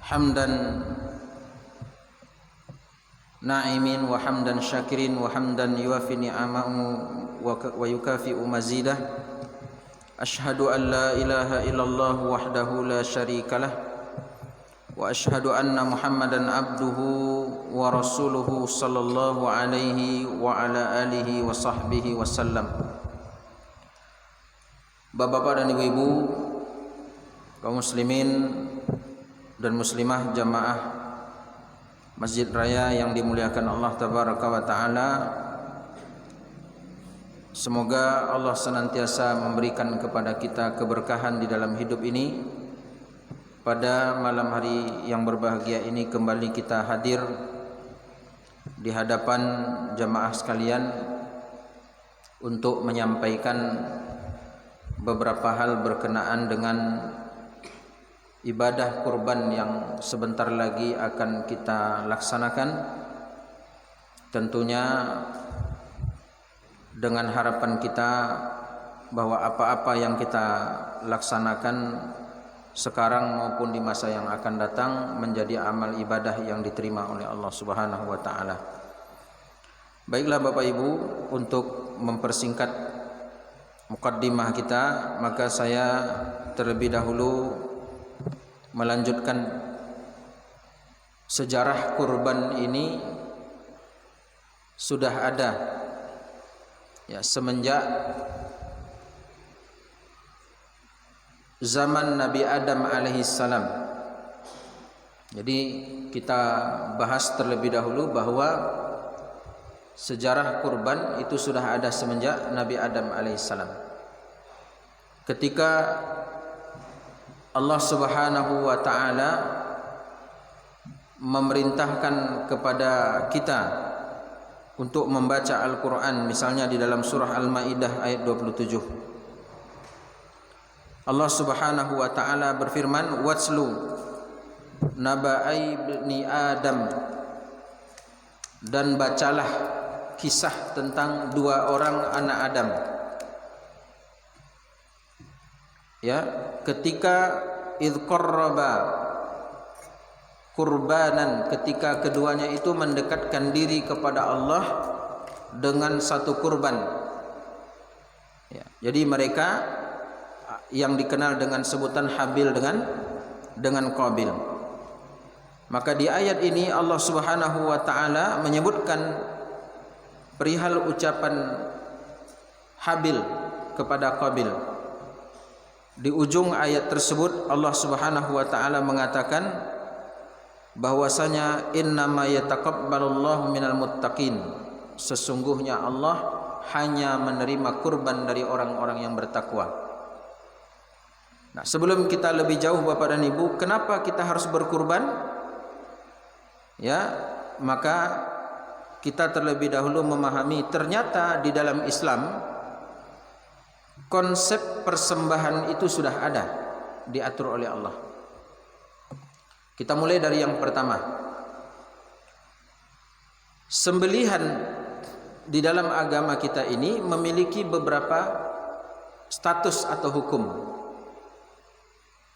hamdan na'imin wa hamdan syakirin wa hamdan yuwafi ni'amahu wa yukafi'u mazidah. Ashhadu an la ilaha illallah wahdahu la syarikalah wa ashhadu anna Muhammadan abduhu wa rasuluhu sallallahu alaihi wa ala alihi wa sahbihi wasallam. Bapak-bapak dan ibu-ibu, kaum muslimin dan muslimah jamaah Masjid Raya yang dimuliakan Allah Tabaraka wa Ta'ala, semoga Allah senantiasa memberikan kepada kita keberkahan di dalam hidup ini. Pada malam hari yang berbahagia ini kembali kita hadir di hadapan jamaah sekalian untuk menyampaikan beberapa hal berkenaan dengan ibadah kurban yang sebentar lagi akan kita laksanakan, tentunya dengan harapan kita bahwa apa-apa yang kita laksanakan sekarang maupun di masa yang akan datang menjadi amal ibadah yang diterima oleh Allah Subhanahu wa Ta'ala. Baiklah Bapak Ibu, untuk mempersingkat mukaddimah kita, maka saya terlebih dahulu melanjutkan sejarah kurban ini. Sudah ada ya semenjak zaman Nabi Adam alaihissalam. Jadi kita bahas terlebih dahulu bahwa sejarah kurban itu sudah ada semenjak Nabi Adam alaihissalam. Ketika Allah Subhanahu wa Ta'ala memerintahkan kepada kita untuk membaca Al-Quran, misalnya di dalam surah Al-Ma'idah ayat 27, Allah Subhanahu wa Ta'ala berfirman, watslu naba'i ibni Adam, dan bacalah kisah tentang dua orang anak Adam. Ya, ketika idh qarraba kurbanan, ketika keduanya itu mendekatkan diri kepada Allah dengan satu kurban. Ya, jadi mereka yang dikenal dengan sebutan Habil dengan Qabil. Maka di ayat ini Allah Subhanahu wa Ta'ala menyebutkan perihal ucapan Habil kepada Qabil. Di ujung ayat tersebut Allah Subhanahu wa Ta'ala mengatakan bahwasanya innama yataqabbalullahu minal muttaqin, sesungguhnya Allah hanya menerima kurban dari orang-orang yang bertakwa. Nah, sebelum kita lebih jauh Bapak dan Ibu, kenapa kita harus berkurban? Ya, maka kita terlebih dahulu memahami ternyata di dalam Islam konsep persembahan itu sudah ada, diatur oleh Allah. Kita mulai dari yang pertama. Sembelihan di dalam agama kita ini memiliki beberapa status atau hukum.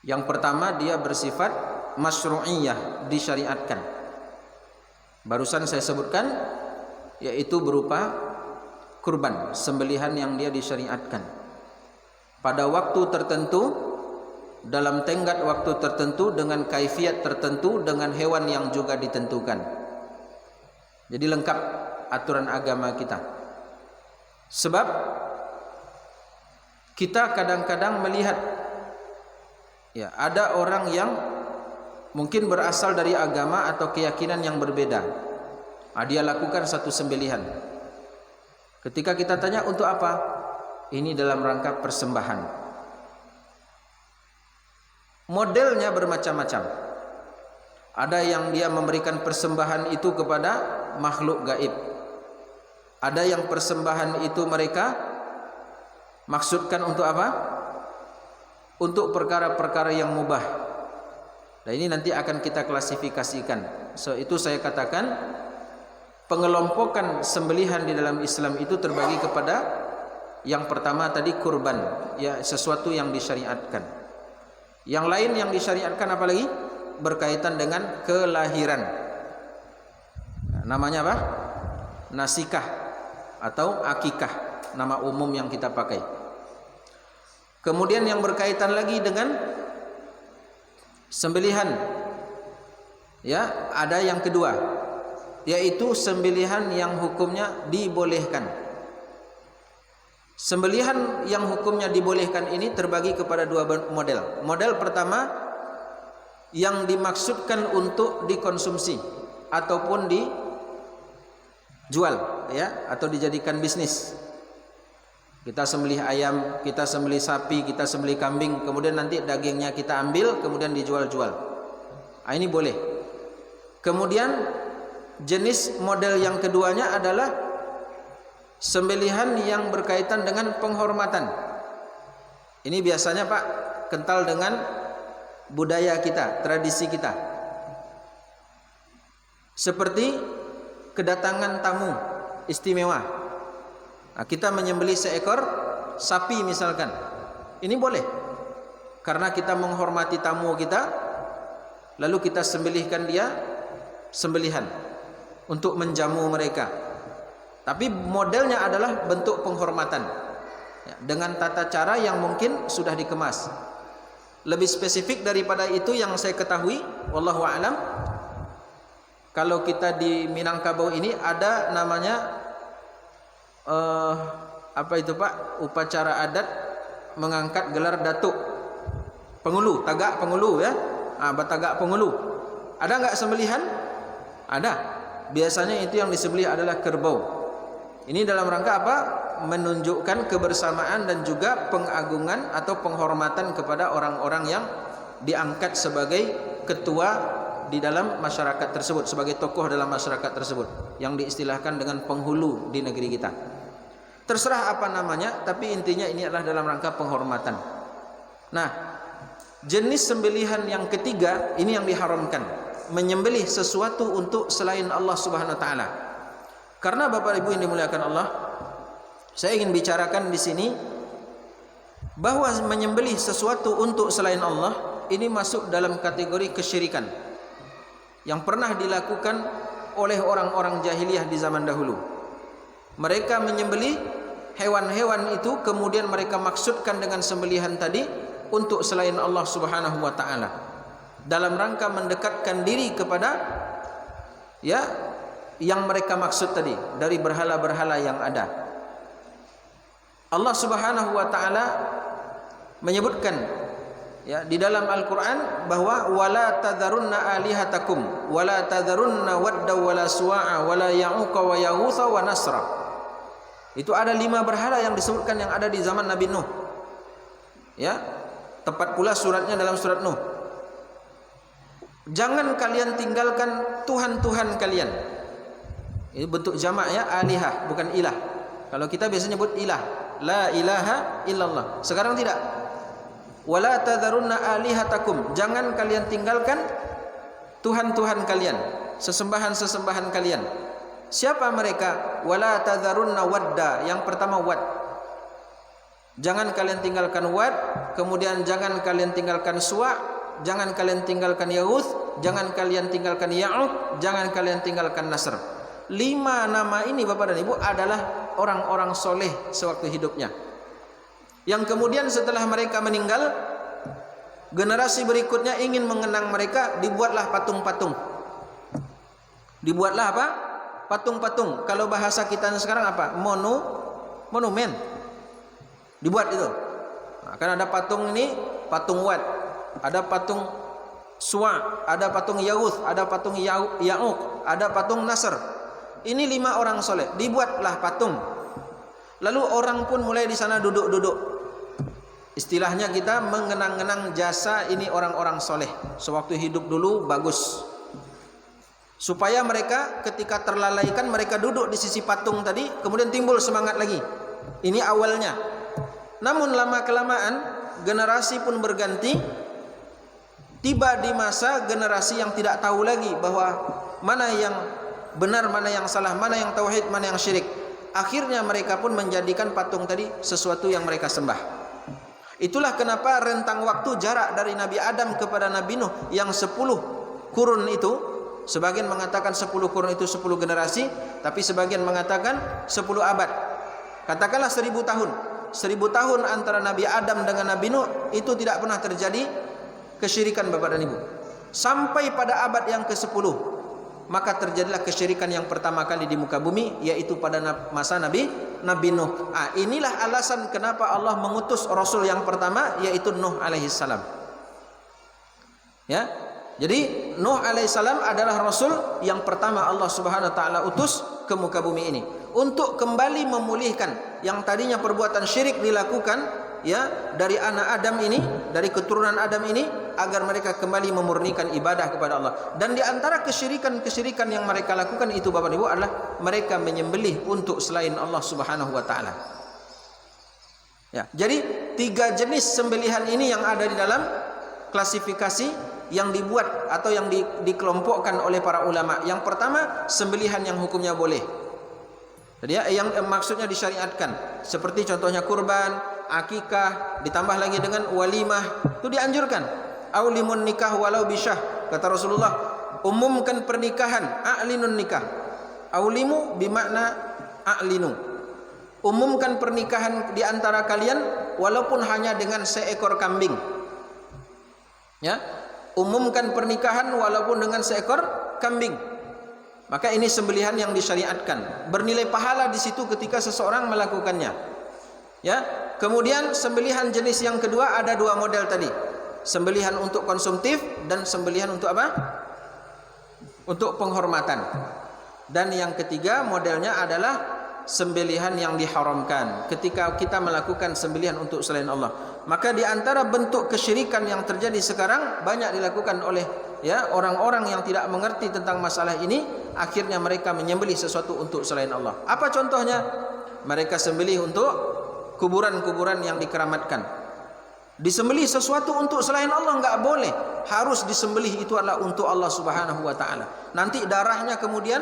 Yang pertama, dia bersifat masyru'iyah, disyariatkan. Barusan saya sebutkan, yaitu berupa kurban, sembelihan yang dia disyariatkan pada waktu tertentu, dalam tenggat waktu tertentu, dengan kaifiat tertentu, dengan hewan yang juga ditentukan. Jadi lengkap aturan agama kita. Sebab kita kadang-kadang melihat ya, ada orang yang mungkin berasal dari agama atau keyakinan yang berbeda. Dia lakukan satu sembelihan. Ketika kita tanya untuk apa? Ini dalam rangka persembahan. Modelnya bermacam-macam. Ada yang dia memberikan persembahan itu kepada makhluk gaib. Ada yang persembahan itu mereka maksudkan untuk apa? Untuk perkara-perkara yang mubah. Nah, ini nanti akan kita klasifikasikan. So, itu saya katakan pengelompokan sembelihan di dalam Islam itu terbagi kepada yang pertama tadi kurban, ya sesuatu yang disyariatkan. Yang lain yang disyariatkan apa lagi? berkaitan dengan kelahiran. Namanya apa? Nasikah atau akikah, nama umum yang kita pakai. Kemudian yang berkaitan lagi dengan sembelihan, ya, ada yang kedua, yaitu sembelihan yang hukumnya dibolehkan. Sembelihan yang hukumnya dibolehkan ini terbagi kepada dua model. Model pertama yang dimaksudkan untuk dikonsumsi ataupun dijual, ya, atau dijadikan bisnis. Kita sembelih ayam, kita sembelih sapi, kita sembelih kambing, kemudian nanti dagingnya kita ambil, kemudian dijual-jual. Ini boleh. Kemudian jenis model yang keduanya adalah sembelihan yang berkaitan dengan penghormatan. Ini biasanya Pak kental dengan budaya kita, tradisi kita. Seperti kedatangan tamu istimewa. Nah, kita menyembelih seekor sapi misalkan. Ini boleh. Karena kita menghormati tamu kita, lalu kita sembelihkan dia sembelihan untuk menjamu mereka. Tapi modelnya adalah bentuk penghormatan, ya, dengan tata cara yang mungkin sudah dikemas. Lebih spesifik daripada itu yang saya ketahui, wallahu a'lam, kalau kita di Minangkabau ini ada namanya apa itu Pak? Upacara adat mengangkat gelar datuk pengulu, tagak pengulu, ya. Batagak pengulu. Ada enggak sembelihan? Ada. Biasanya itu yang disembelih adalah kerbau. Ini dalam rangka apa? Menunjukkan kebersamaan dan juga pengagungan atau penghormatan kepada orang-orang yang diangkat sebagai ketua di dalam masyarakat tersebut, sebagai tokoh dalam masyarakat tersebut, yang diistilahkan dengan penghulu di negeri kita. Terserah apa namanya, tapi intinya ini adalah dalam rangka penghormatan. Nah, jenis sembelihan yang ketiga ini yang diharamkan, menyembelih sesuatu untuk selain Allah Subhanahu wa taala. Karena Bapak Ibu yang dimuliakan Allah, saya ingin bicarakan di sini bahwa menyembelih sesuatu untuk selain Allah ini masuk dalam kategori kesyirikan yang pernah dilakukan oleh orang-orang jahiliyah di zaman dahulu. Mereka menyembelih hewan-hewan itu, kemudian mereka maksudkan dengan sembelihan tadi untuk selain Allah Subhanahu wa taala, dalam rangka mendekatkan diri kepada, ya, yang mereka maksud tadi dari berhala-berhala yang ada. Allah Subhanahu wa taala menyebutkan, ya, di dalam Al-Qur'an bahwa wala tadharunna alihatakum wala tadharunna wadda wala suwa'a wala ya'uqa wa yaghutsa wa nasra. Itu ada 5 berhala yang disebutkan yang ada di zaman Nabi Nuh. Ya, tepat pula suratnya dalam surat Nuh. Jangan kalian tinggalkan Tuhan-Tuhan kalian. Ini bentuk jamak, ya, alihah, bukan ilah. Kalau kita biasanya nyebut ilah, la ilaha illallah. Sekarang tidak. Wala tadharunna alihatakum, jangan kalian tinggalkan Tuhan-Tuhan kalian, sesembahan-sesembahan kalian. Siapa mereka? Wala tadharunna wadda, yang pertama wad. Jangan kalian tinggalkan wad, kemudian jangan kalian tinggalkan suwa, jangan kalian tinggalkan yaghus, jangan kalian tinggalkan ya'uq, jangan kalian tinggalkan nasr. 5 nama ini Bapak dan Ibu adalah orang-orang soleh sewaktu hidupnya, yang kemudian setelah mereka meninggal, generasi berikutnya ingin mengenang mereka, dibuatlah patung-patung. Dibuatlah apa? Patung-patung. Kalau bahasa kita sekarang apa? Monumen. Dibuat itu. Nah, kan ada patung ini, patung Wad, ada patung Suwa, ada patung Yaghus, ada patung Ya'uq, ada patung Nasr. Ini 5 orang soleh. Dibuatlah patung. Lalu orang pun mulai di sana duduk-duduk. Istilahnya kita mengenang-kenang jasa ini orang-orang soleh sewaktu hidup dulu, bagus. Supaya mereka ketika terlalaikan, mereka duduk di sisi patung tadi, kemudian timbul semangat lagi. Ini awalnya. Namun lama-kelamaan generasi pun berganti. Tiba di masa generasi yang tidak tahu lagi bahwa mana yang benar, mana yang salah, mana yang tauhid, mana yang syirik. Akhirnya mereka pun menjadikan patung tadi sesuatu yang mereka sembah. Itulah kenapa rentang waktu jarak dari Nabi Adam kepada Nabi Nuh yang 10 kurun itu, sebagian mengatakan 10 kurun itu 10 generasi, tapi sebagian mengatakan 10 abad. Katakanlah 1000 tahun. 1000 tahun antara Nabi Adam dengan Nabi Nuh itu tidak pernah terjadi kesyirikan Bapak dan Ibu. Sampai pada abad yang ke-10, maka terjadilah kesyirikan yang pertama kali di muka bumi, yaitu pada masa Nabi Nuh. Inilah alasan kenapa Allah mengutus Rasul yang pertama, yaitu Nuh alaihissalam. Ya, jadi Nuh alaihissalam adalah Rasul yang pertama Allah Subhanahu Wa Taala utus ke muka bumi ini untuk kembali memulihkan yang tadinya perbuatan syirik dilakukan, ya, dari anak Adam ini, dari keturunan Adam ini, agar mereka kembali memurnikan ibadah kepada Allah. Dan di antara kesyirikan-kesyirikan yang mereka lakukan itu Bapak Ibu adalah mereka menyembelih untuk selain Allah Subhanahu Wa Taala. Ya, jadi 3 jenis sembelihan ini yang ada di dalam klasifikasi yang dibuat atau yang dikelompokkan oleh para ulama. Yang pertama, sembelihan yang hukumnya boleh. Jadi yang maksudnya disyariatkan, seperti contohnya kurban, akikah, ditambah lagi dengan walimah, itu dianjurkan. Aulimun nikah walau bisyah, kata Rasulullah, umumkan pernikahan, a'linun nikah. Aulimu bimakna a'linu, umumkan pernikahan di antara kalian walaupun hanya dengan seekor kambing. Ya, umumkan pernikahan walaupun dengan seekor kambing. Maka ini sembelihan yang disyariatkan, bernilai pahala di situ ketika seseorang melakukannya. Ya, kemudian sembelihan jenis yang kedua ada 2 model tadi. Sembelihan untuk konsumtif dan sembelihan untuk apa? Untuk penghormatan. Dan yang ketiga modelnya adalah sembelihan yang diharamkan. Ketika kita melakukan sembelihan untuk selain Allah, maka di antara bentuk kesyirikan yang terjadi sekarang banyak dilakukan oleh, ya, orang-orang yang tidak mengerti tentang masalah ini. Akhirnya mereka menyembelih sesuatu untuk selain Allah. Apa contohnya? Mereka sembelih untuk kuburan-kuburan yang dikeramatkan. Disembelih sesuatu untuk selain Allah enggak boleh. Harus disembelih itu adalah untuk Allah Subhanahu Wa Taala. Nanti darahnya kemudian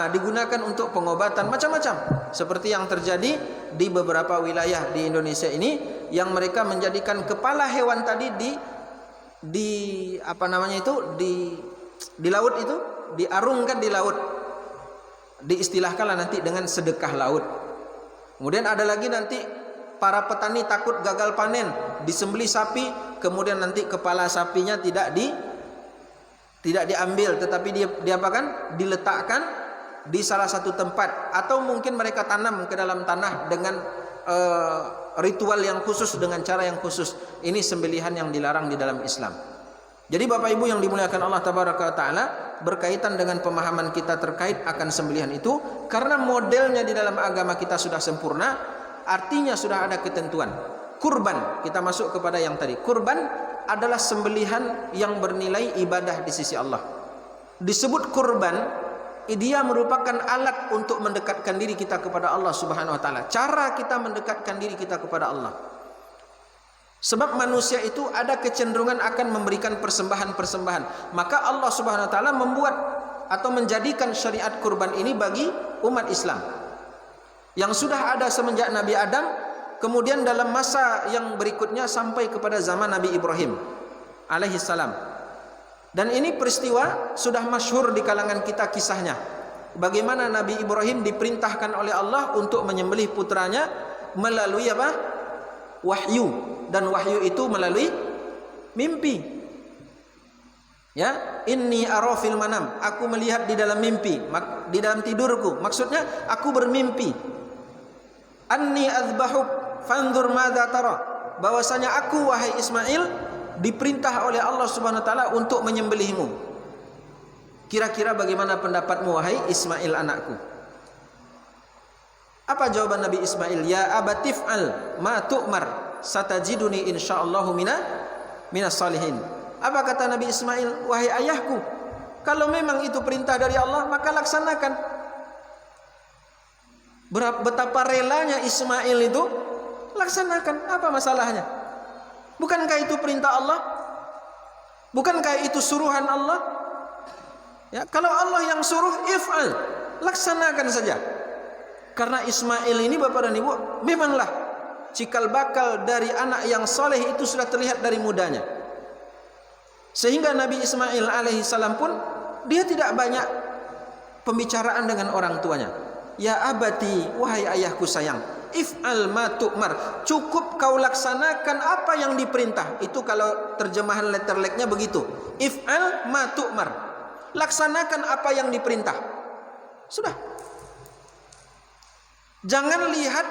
digunakan untuk pengobatan macam-macam. Seperti yang terjadi di beberapa wilayah di Indonesia ini, yang mereka menjadikan kepala hewan tadi di apa namanya itu, di laut itu, diarungkan di laut. Diistilahkanlah nanti dengan sedekah laut. Kemudian ada lagi nanti para petani takut gagal panen, disembelih sapi, kemudian nanti kepala sapinya tidak diambil, tetapi diapakan? Diletakkan di salah satu tempat, atau mungkin mereka tanam ke dalam tanah dengan ritual yang khusus, dengan cara yang khusus. Ini sembelihan yang dilarang di dalam Islam. Jadi Bapak Ibu yang dimuliakan Allah Tabaraka Ta'ala, berkaitan dengan pemahaman kita terkait akan sembelihan itu, karena modelnya di dalam agama kita sudah sempurna, artinya sudah ada ketentuan. Kurban, kita masuk kepada yang tadi. Kurban adalah sembelihan yang bernilai ibadah di sisi Allah. Disebut kurban, dia merupakan alat untuk mendekatkan diri kita kepada Allah Subhanahu Wa Ta'ala. Cara kita mendekatkan diri kita kepada Allah. Sebab manusia itu ada kecenderungan akan memberikan persembahan-persembahan. Maka Allah Subhanahu Wa Ta'ala membuat atau menjadikan syariat kurban ini bagi umat Islam, yang sudah ada semenjak Nabi Adam, kemudian dalam masa yang berikutnya sampai kepada zaman Nabi Ibrahim alaihissalam. Dan ini peristiwa sudah masyhur di kalangan kita kisahnya. Bagaimana Nabi Ibrahim diperintahkan oleh Allah untuk menyembelih putranya melalui apa? Wahyu. Dan wahyu itu melalui mimpi. Ya, inni ara fil manam, aku melihat di dalam mimpi, di dalam tidurku. Maksudnya aku bermimpi. Anni azbahuk fanzur madza tara, bahwasanya aku wahai Ismail diperintah oleh Allah Subhanahu Wa Taala untuk menyembelihmu. Kira-kira bagaimana pendapatmu wahai Ismail anakku? Apa jawaban Nabi Ismail? Ya abatif'al ma tu'mar satajiduni insyaallahu minas salihin. Apa kata Nabi Ismail? Wahai ayahku, kalau memang itu perintah dari Allah, maka laksanakan. Betapa relanya Ismail itu, laksanakan. Apa masalahnya? Bukankah itu perintah Allah? Bukankah itu suruhan Allah? Ya, kalau Allah yang suruh, if'al, laksanakan saja. Karena Ismail ini Bapak dan Ibu memanglah cikal bakal dari anak yang soleh itu sudah terlihat dari mudanya. Sehingga Nabi Ismail alaihissalam pun dia tidak banyak pembicaraan dengan orang tuanya. Ya abati, wahai ayahku sayang, if'al ma tu'mar, cukup kau laksanakan apa yang diperintah. Itu kalau terjemahan letterleknya begitu. If'al ma tu'mar, laksanakan apa yang diperintah. Sudah. Jangan lihat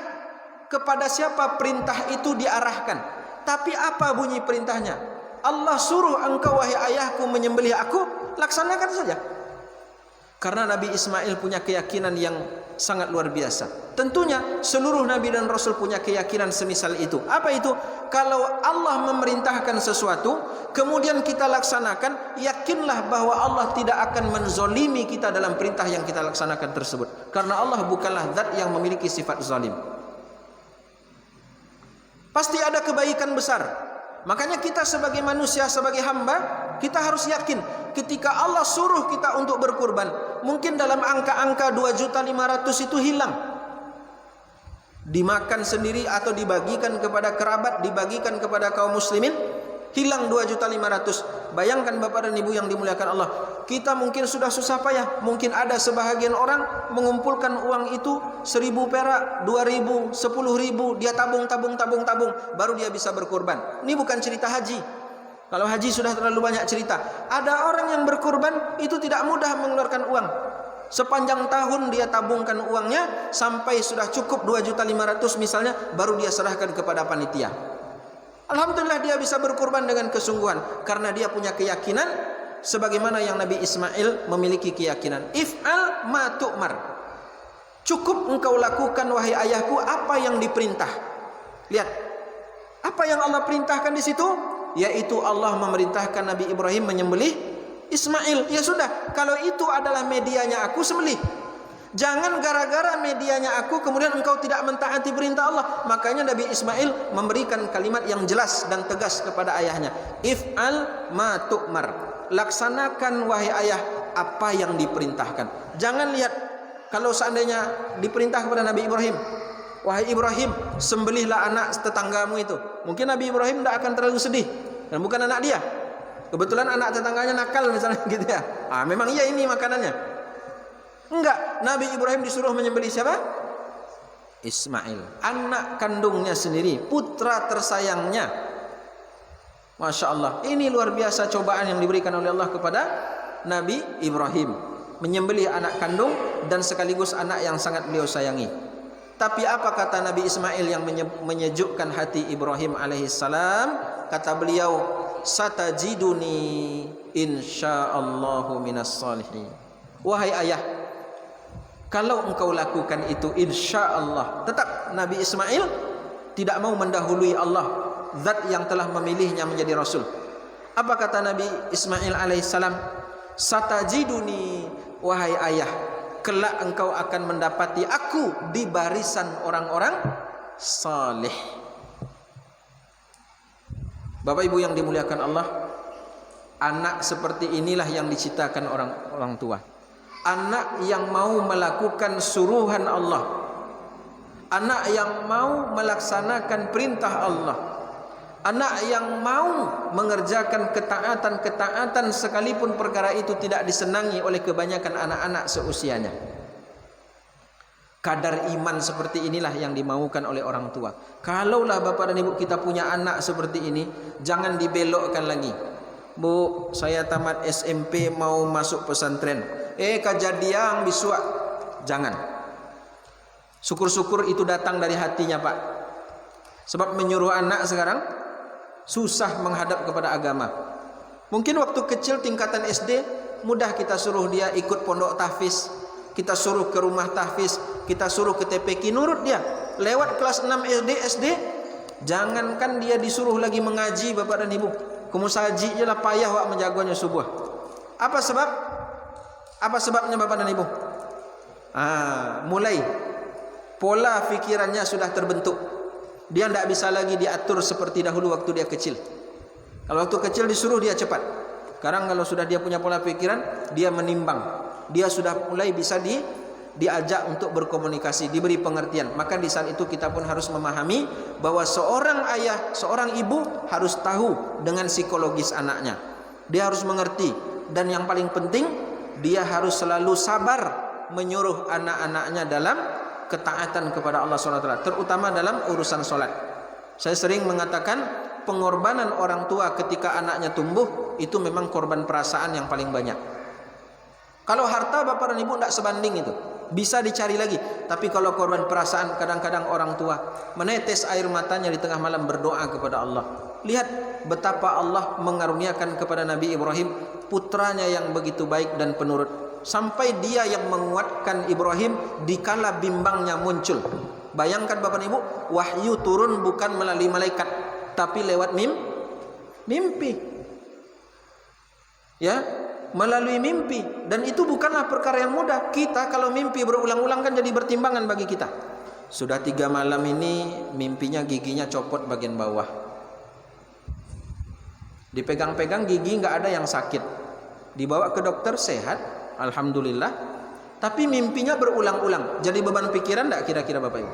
kepada siapa perintah itu diarahkan, tapi apa bunyi perintahnya. Allah suruh engkau wahai ayahku menyembelih aku, laksanakan saja. Karena Nabi Ismail punya keyakinan yang sangat luar biasa. Tentunya seluruh Nabi dan Rasul punya keyakinan semisal itu. Apa itu? Kalau Allah memerintahkan sesuatu, kemudian kita laksanakan, yakinlah bahwa Allah tidak akan menzolimi kita dalam perintah yang kita laksanakan tersebut. Karena Allah bukanlah zat yang memiliki sifat zalim. Pasti ada kebaikan besar. Makanya kita sebagai manusia, sebagai hamba, kita harus yakin ketika Allah suruh kita untuk berkurban, mungkin dalam angka-angka 2.500.000 itu hilang, dimakan sendiri atau dibagikan kepada kerabat, dibagikan kepada kaum muslimin, hilang 2.500.000. Bayangkan Bapak dan Ibu yang dimuliakan Allah, kita mungkin sudah susah payah, mungkin ada sebahagian orang mengumpulkan uang itu 1.000 perak, 2.000, 10.000, dia tabung, baru dia bisa berkurban. Ini bukan cerita haji. Kalau haji sudah terlalu banyak cerita. Ada orang yang berkurban itu tidak mudah mengeluarkan uang. Sepanjang tahun dia tabungkan uangnya sampai sudah cukup 2.500.000 misalnya, baru dia serahkan kepada panitia. Alhamdulillah dia bisa berkurban dengan kesungguhan karena dia punya keyakinan sebagaimana yang Nabi Ismail memiliki keyakinan. If'al ma tu'mar, cukup engkau lakukan wahai ayahku apa yang diperintah. Lihat apa yang Allah perintahkan di situ, yaitu Allah memerintahkan Nabi Ibrahim menyembelih Ismail. Ya sudah, kalau itu adalah medianya aku sembelih. Jangan gara-gara medianya aku kemudian engkau tidak mentaati perintah Allah. Makanya Nabi Ismail memberikan kalimat yang jelas dan tegas kepada ayahnya. If'al ma tu'mar, laksanakan wahai ayah apa yang diperintahkan. Jangan lihat kalau seandainya diperintah kepada Nabi Ibrahim, wahai Ibrahim sembelihlah anak tetanggamu itu, mungkin Nabi Ibrahim tidak akan terlalu sedih, dan bukan anak dia. Kebetulan anak tetangganya nakal misalnya gitu ya. Memang iya ini makanannya. Enggak, Nabi Ibrahim disuruh menyembelih siapa? Ismail, anak kandungnya sendiri, putra tersayangnya. Masya Allah, ini luar biasa cobaan yang diberikan oleh Allah kepada Nabi Ibrahim, menyembelih anak kandung dan sekaligus anak yang sangat beliau sayangi. Tapi apa kata Nabi Ismail yang menyejukkan hati Ibrahim alaihissalam? Kata beliau, satajiduni insyaallahu minas salihin. Wahai ayah, kalau engkau lakukan itu insyaallah. Tetap Nabi Ismail tidak mau mendahului Allah, zat yang telah memilihnya menjadi rasul. Apa kata Nabi Ismail alaihissalam? Satajiduni, wahai ayah, kelak engkau akan mendapati aku di barisan orang-orang saleh. Bapak Ibu yang dimuliakan Allah, anak seperti inilah yang diciptakan orang tua. Anak yang mau melakukan suruhan Allah, anak yang mau melaksanakan perintah Allah, anak yang mau mengerjakan ketaatan-ketaatan sekalipun perkara itu tidak disenangi oleh kebanyakan anak-anak seusianya. Kadar iman seperti inilah yang dimaukan oleh orang tua. Kalaulah Bapak dan Ibu kita punya anak seperti ini, jangan dibelokkan lagi. Bu, saya tamat SMP mau masuk pesantren. Kejadian bisuak. Jangan. Syukur-syukur itu datang dari hatinya, Pak. Sebab menyuruh anak sekarang susah menghadap kepada agama. Mungkin waktu kecil tingkatan SD mudah kita suruh dia ikut pondok tahfiz, kita suruh ke rumah tahfiz, kita suruh ke TPQ, nurut dia. Lewat kelas 6 SD, jangankan dia disuruh lagi mengaji Bapak dan Ibu, kumusaji jelah payah wak menjaganya subuh. Apa sebab? Apa sebabnya Bapak dan Ibu? Mulai pola fikirannya sudah terbentuk. Dia tidak bisa lagi diatur seperti dahulu waktu dia kecil. Kalau waktu kecil disuruh dia cepat. Sekarang kalau sudah dia punya pola pikiran, dia menimbang. Dia sudah mulai bisa diajak untuk berkomunikasi, diberi pengertian. Maka di saat itu kita pun harus memahami bahwa seorang ayah, seorang ibu harus tahu dengan psikologis anaknya. Dia harus mengerti, dan yang paling penting dia harus selalu sabar menyuruh anak-anaknya dalam ketaatan kepada Allah SWT, terutama dalam urusan solat. Saya sering mengatakan pengorbanan orang tua ketika anaknya tumbuh itu memang korban perasaan yang paling banyak. Kalau harta bapak dan ibu tidak sebanding itu, bisa dicari lagi. Tapi kalau korban perasaan, kadang-kadang orang tua menetes air matanya di tengah malam berdoa kepada Allah. Lihat betapa Allah mengaruniakan kepada Nabi Ibrahim putranya yang begitu baik dan penurut, sampai dia yang menguatkan Ibrahim dikala bimbangnya muncul. Bayangkan bapak dan ibu, wahyu turun bukan melalui malaikat, tapi lewat mimpi. Ya, melalui mimpi. Dan itu bukanlah perkara yang mudah. Kita kalau mimpi berulang-ulang kan jadi bertimbangan bagi kita. Sudah 3 malam ini mimpinya giginya copot bagian bawah, dipegang-pegang gigi nggak ada yang sakit, dibawa ke dokter sehat, alhamdulillah. Tapi mimpinya berulang-ulang, jadi beban pikiran enggak kira-kira bapak ibu?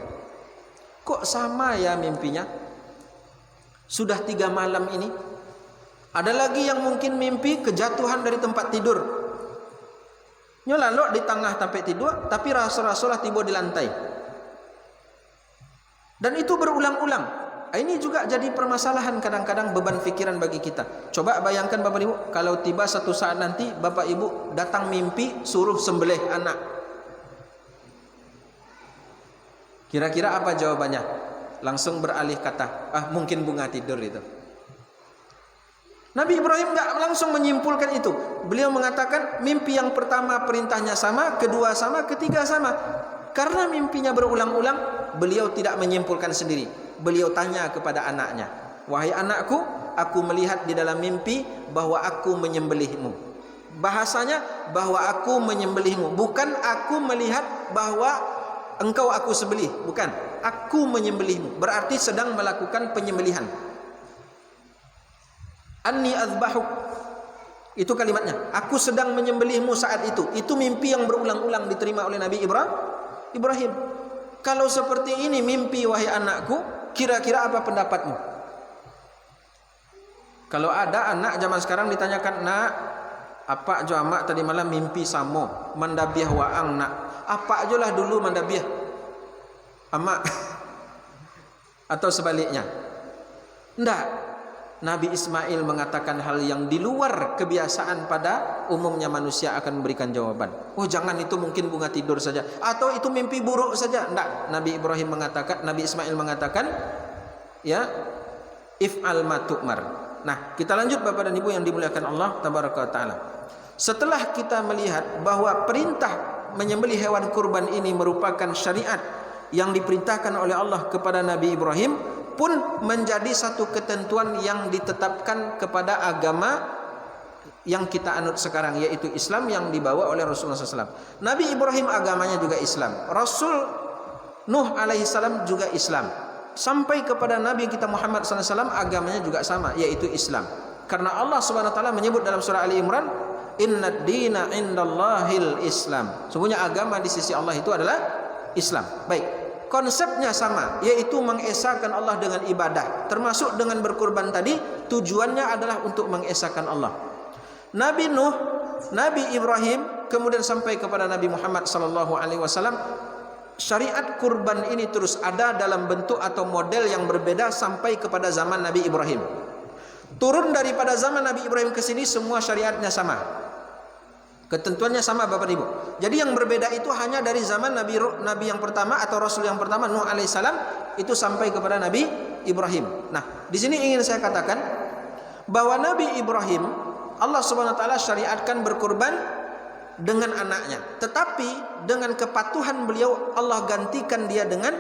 Kok sama ya mimpinya? Sudah 3 malam ini. Ada lagi yang mungkin mimpi kejatuhan dari tempat tidur, nyolalok di tengah tempat tidur, tapi rasa-rasalah tiba di lantai. Dan itu berulang-ulang. Ini juga jadi permasalahan kadang-kadang, beban pikiran bagi kita. Coba bayangkan bapak ibu, kalau tiba satu saat nanti bapak ibu datang mimpi suruh sembelih anak. Kira-kira apa jawabannya? Langsung beralih kata, mungkin bunga tidur itu. Nabi Ibrahim enggak langsung menyimpulkan itu. Beliau mengatakan mimpi yang pertama perintahnya sama, kedua sama, ketiga sama. Karena mimpinya berulang-ulang, beliau tidak menyimpulkan sendiri. Beliau tanya kepada anaknya, "Wahai anakku, aku melihat di dalam mimpi bahwa aku menyembelihmu." Bahasanya bahwa aku menyembelihmu, bukan aku melihat bahwa engkau aku sembelih, bukan. Aku menyembelihmu, berarti sedang melakukan penyembelihan. Anni azbahuk, itu kalimatnya. Aku sedang menyembelihmu saat itu. Itu mimpi yang berulang-ulang diterima oleh Nabi Ibrahim. Kalau seperti ini mimpi wahai anakku, kira-kira apa pendapatmu? Kalau ada anak zaman sekarang ditanyakan, "Nak, apa jo amak tadi malam mimpi samo mandabiah waang nak?" Apa aja lah dulu mandabiah amak. Atau sebaliknya. Enggak. Nabi Ismail mengatakan hal yang di luar kebiasaan pada umumnya manusia akan memberikan jawaban. Oh, jangan, itu mungkin bunga tidur saja, atau itu mimpi buruk saja. Enggak, Nabi Ismail mengatakan, ya, if'al ma tu'mar. Nah, kita lanjut bapak dan ibu yang dimuliakan Allah tabaraka taala. Setelah kita melihat bahwa perintah menyembelih hewan kurban ini merupakan syariat yang diperintahkan oleh Allah kepada Nabi Ibrahim, pun menjadi satu ketentuan yang ditetapkan kepada agama yang kita anut sekarang, yaitu Islam yang dibawa oleh Rasulullah SAW. Nabi Ibrahim agamanya juga Islam, Rasul Nuh alaihissalam juga Islam, sampai kepada Nabi kita Muhammad SAW agamanya juga sama, yaitu Islam. Karena Allah Subhanahu Wa Taala menyebut dalam surah Ali Imran, Innad dina indallahil Islam. Sungguhnya agama di sisi Allah itu adalah Islam. Baik. Konsepnya sama, yaitu mengesahkan Allah dengan ibadah, termasuk dengan berkurban tadi. Tujuannya adalah untuk mengesahkan Allah. Nabi Nuh, Nabi Ibrahim, kemudian sampai kepada Nabi Muhammad SAW, syariat kurban ini terus ada dalam bentuk atau model yang berbeda sampai kepada zaman Nabi Ibrahim. Turun daripada zaman Nabi Ibrahim ke sini, semua syariatnya sama, ketentuannya sama bapak ibu. Jadi yang berbeda itu hanya dari zaman Nabi yang pertama atau Rasul yang pertama Nuh alaihissalam itu sampai kepada Nabi Ibrahim. Nah, di sini ingin saya katakan bahwa Nabi Ibrahim Allah Subhanahu Wa Taala syariatkan berkurban dengan anaknya, tetapi dengan kepatuhan beliau Allah gantikan dia dengan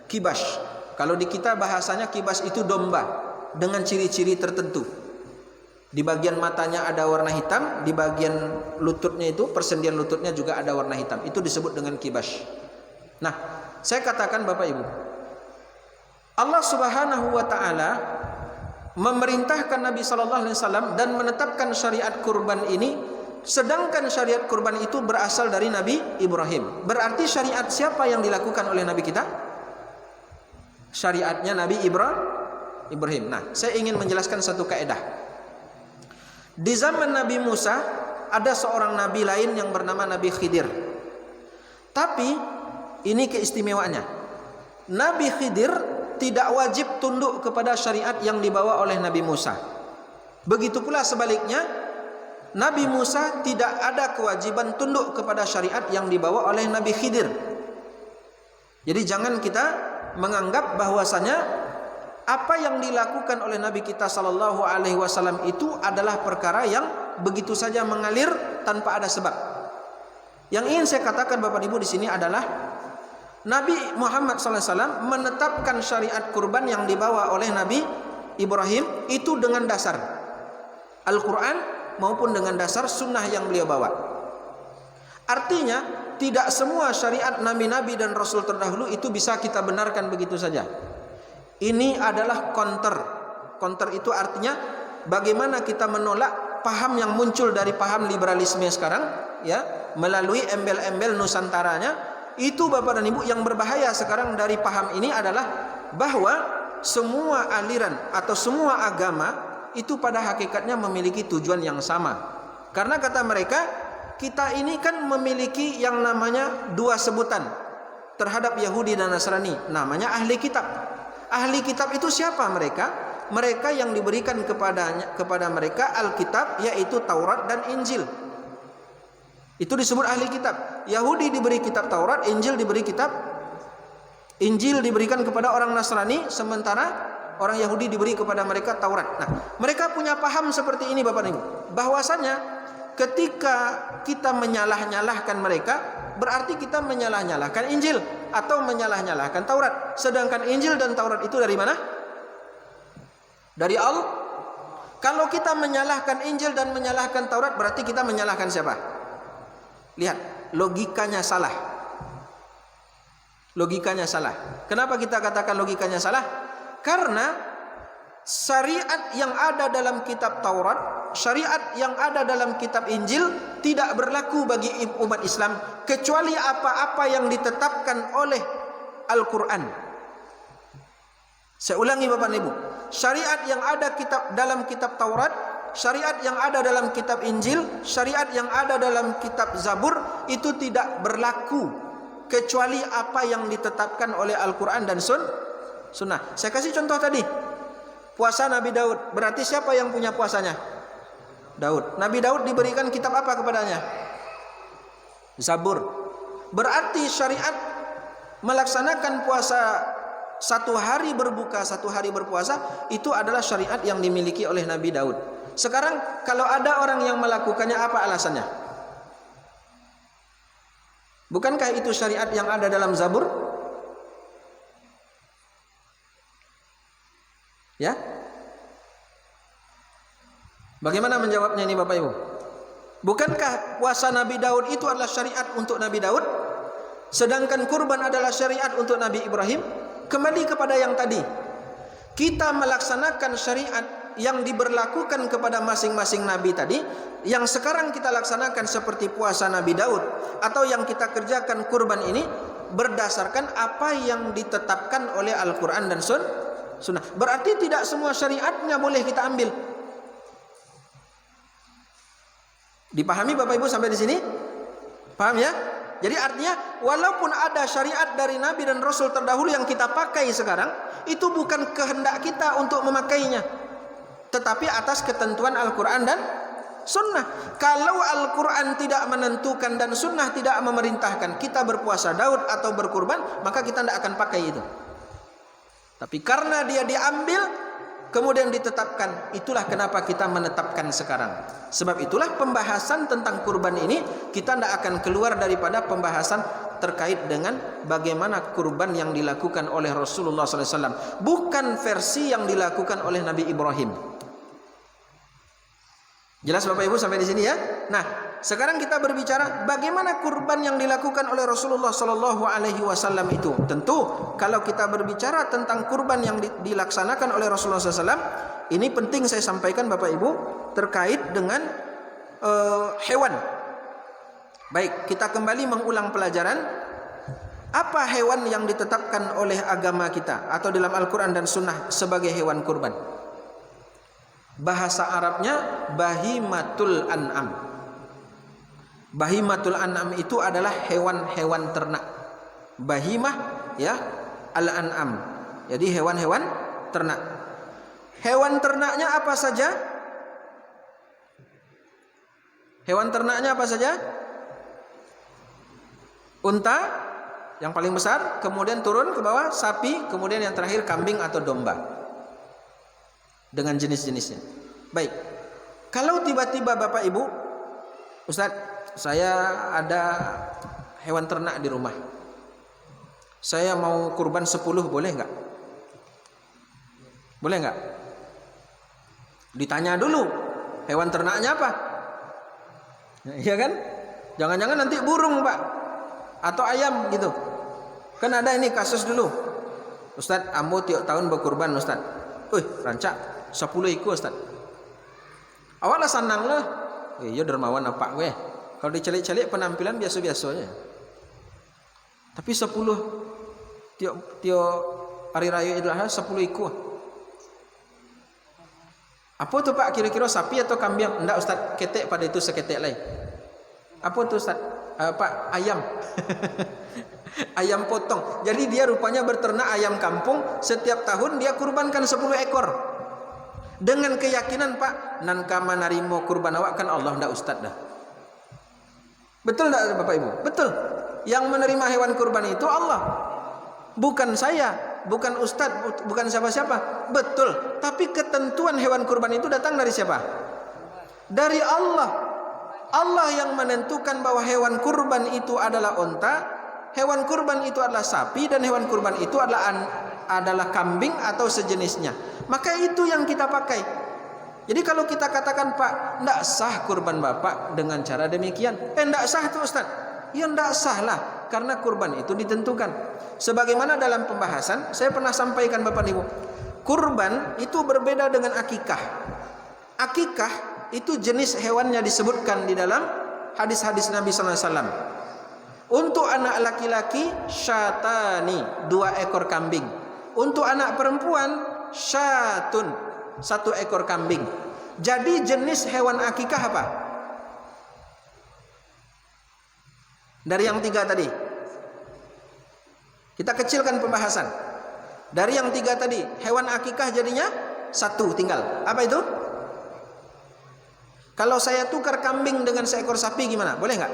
kibas. Kalau di kita bahasanya kibas itu domba dengan ciri-ciri tertentu. Di bagian matanya ada warna hitam, di bagian lututnya itu, persendian lututnya juga ada warna hitam. Itu disebut dengan kibas. Nah, saya katakan Bapak Ibu, Allah Subhanahu Wa Taala memerintahkan Nabi Sallallahu Alaihi Wasallam dan menetapkan syariat kurban ini sedangkan syariat kurban itu berasal dari Nabi Ibrahim. Berarti syariat siapa yang dilakukan oleh Nabi kita? Syariatnya Nabi Ibrahim. Nah, saya ingin menjelaskan satu kaidah. Di zaman Nabi Musa ada seorang nabi lain yang bernama Nabi Khidir. Tapi ini keistimewaannya. Nabi Khidir tidak wajib tunduk kepada syariat yang dibawa oleh Nabi Musa. Begitu pula sebaliknya, Nabi Musa tidak ada kewajiban tunduk kepada syariat yang dibawa oleh Nabi Khidir. Jadi jangan kita menganggap bahwasanya apa yang dilakukan oleh Nabi kita sallallahu alaihi wasallam itu adalah perkara yang begitu saja mengalir tanpa ada sebab. Yang ingin saya katakan Bapak Ibu di sini adalah Nabi Muhammad sallallahu alaihi wasallam menetapkan syariat kurban yang dibawa oleh Nabi Ibrahim itu dengan dasar Al-Quran maupun dengan dasar sunnah yang beliau bawa. Artinya tidak semua syariat nabi-nabi dan rasul terdahulu itu bisa kita benarkan begitu saja. Ini adalah counter. Counter itu artinya bagaimana kita menolak paham yang muncul dari paham liberalisme sekarang, ya, melalui embel-embel nusantaranya. Itu Bapak dan Ibu yang berbahaya sekarang dari paham ini adalah bahwa semua aliran atau semua agama itu pada hakikatnya memiliki tujuan yang sama. Karena kata mereka, kita ini kan memiliki yang namanya dua sebutan terhadap Yahudi dan Nasrani, namanya ahli kitab. Ahli kitab itu siapa mereka? Mereka yang diberikan kepada mereka Alkitab, yaitu Taurat dan Injil. Itu disebut ahli kitab. Yahudi diberi kitab Taurat, Injil diberikan kepada orang Nasrani, sementara orang Yahudi diberi kepada mereka Taurat. Nah, mereka punya paham seperti ini Bapak Ibu, bahwasanya ketika kita menyalah-nyalahkan mereka, berarti kita menyalah-nyalahkan Injil atau menyalah-nyalahkan Taurat. Sedangkan Injil dan Taurat itu dari mana? Dari Allah. Kalau kita menyalahkan Injil dan menyalahkan Taurat, berarti kita menyalahkan siapa? Lihat, logikanya salah. Logikanya salah. Kenapa kita katakan logikanya salah? Karena syariat yang ada dalam kitab Taurat, syariat yang ada dalam kitab Injil tidak berlaku bagi umat Islam kecuali apa-apa yang ditetapkan oleh Al-Quran. Saya ulangi Bapak Ibu, syariat yang ada dalam kitab Taurat, syariat yang ada dalam kitab Injil, syariat yang ada dalam kitab Zabur itu tidak berlaku kecuali apa yang ditetapkan oleh Al-Quran dan Sunnah. Saya kasih contoh tadi, puasa Nabi Daud. Berarti siapa yang punya puasanya? Daud. Nabi Daud diberikan kitab apa kepadanya? Zabur. Berarti syariat melaksanakan puasa 1 hari berbuka, 1 hari berpuasa, itu adalah syariat yang dimiliki oleh Nabi Daud. Sekarang kalau ada orang yang melakukannya, apa alasannya? Bukankah itu syariat yang ada dalam Zabur? Ya? Bagaimana menjawabnya ini Bapak Ibu? Bukankah puasa Nabi Daud itu adalah syariat untuk Nabi Daud? Sedangkan kurban adalah syariat untuk Nabi Ibrahim? Kembali kepada yang tadi. Kita melaksanakan syariat yang diberlakukan kepada masing-masing nabi tadi, yang sekarang kita laksanakan seperti puasa Nabi Daud, atau yang kita kerjakan kurban ini berdasarkan apa yang ditetapkan oleh Al-Quran dan Sunnah. Berarti tidak semua syariatnya boleh kita ambil. Dipahami Bapak Ibu sampai di sini? Paham ya? Jadi artinya walaupun ada syariat dari Nabi dan Rasul terdahulu yang kita pakai sekarang, itu bukan kehendak kita untuk memakainya, tetapi atas ketentuan Al-Quran dan Sunnah. Kalau Al-Quran tidak menentukan dan Sunnah tidak memerintahkan kita berpuasa Daud atau berkurban, maka kita tidak akan pakai itu. Tapi karena dia diambil kemudian ditetapkan, itulah kenapa kita menetapkan sekarang. Sebab itulah pembahasan tentang kurban ini kita tidak akan keluar daripada pembahasan terkait dengan bagaimana kurban yang dilakukan oleh Rasulullah SAW, bukan versi yang dilakukan oleh Nabi Ibrahim. Jelas Bapak Ibu sampai di sini ya? Nah, sekarang kita berbicara bagaimana kurban yang dilakukan oleh Rasulullah SAW itu. Tentu kalau kita berbicara tentang kurban yang dilaksanakan oleh Rasulullah SAW, ini penting saya sampaikan Bapak Ibu terkait dengan hewan. Baik, kita kembali mengulang pelajaran. Apa hewan yang ditetapkan oleh agama kita atau dalam Al-Quran dan Sunnah sebagai hewan kurban? Bahasa Arabnya bahimatul an'am. Bahimatul an'am itu adalah hewan-hewan ternak. Bahimah ya, al-an'am. Jadi hewan-hewan ternak. Hewan ternaknya apa saja? Hewan ternaknya apa saja? Unta yang paling besar, kemudian turun ke bawah sapi, kemudian yang terakhir kambing atau domba. Dengan jenis-jenisnya. Baik. Kalau tiba-tiba Bapak Ibu, Ustaz, saya ada hewan ternak di rumah. Saya mau kurban 10, boleh enggak? Boleh enggak? Ditanya dulu, hewan ternaknya apa? Iya kan? Jangan-jangan nanti burung, Pak. Atau ayam gitu. Kan ada ini kasus dulu. Ustaz, ambo tiap tahun berkurban Ustaz. Rancak 10 ekor Ustaz. Awalnya senang lah. Iya dermawan apa gue. Kalau dicelik-celik penampilan biasa-biasa aja. Tapi 10 tiap hari raya Idul Adha 10 ekor. Apa tuh Pak, kira-kira sapi atau kambing? Enggak Ustaz, ketek pada itu seketek lain. Apa tuh Ustaz? Pak, ayam. Ayam potong. Jadi dia rupanya berternak ayam kampung. Setiap tahun dia kurbankan 10 ekor. Dengan keyakinan Pak, nan kama narimo kurban awak kan Allah, ndak Ustaz dah. Betul enggak Bapak Ibu? Betul. Yang menerima hewan kurban itu Allah. Bukan saya, bukan Ustaz, bukan siapa-siapa. Betul. Tapi ketentuan hewan kurban itu datang dari siapa? Dari Allah. Allah yang menentukan bahwa hewan kurban itu adalah unta, hewan kurban itu adalah sapi, dan hewan kurban itu adalah kambing atau sejenisnya. Maka itu yang kita pakai. Jadi kalau kita katakan Pak, tidak sah kurban Bapak dengan cara demikian, tidak sah tuh Ustaz. Ya tidak sah lah, karena kurban itu ditentukan. Sebagaimana dalam pembahasan saya pernah sampaikan Bapak Ibu, kurban itu berbeda dengan akikah. Akikah itu jenis hewannya disebutkan di dalam hadis-hadis Nabi sallallahu alaihi wasallam. Untuk anak laki-laki syatani, 2 ekor kambing. Untuk anak perempuan syatun, 1 ekor kambing. Jadi jenis hewan akikah apa? Dari yang 3 tadi. Kita kecilkan pembahasan. Dari yang 3 tadi, hewan akikah jadinya 1 tinggal. Apa itu? Kalau saya tukar kambing dengan seekor sapi gimana? Boleh nggak?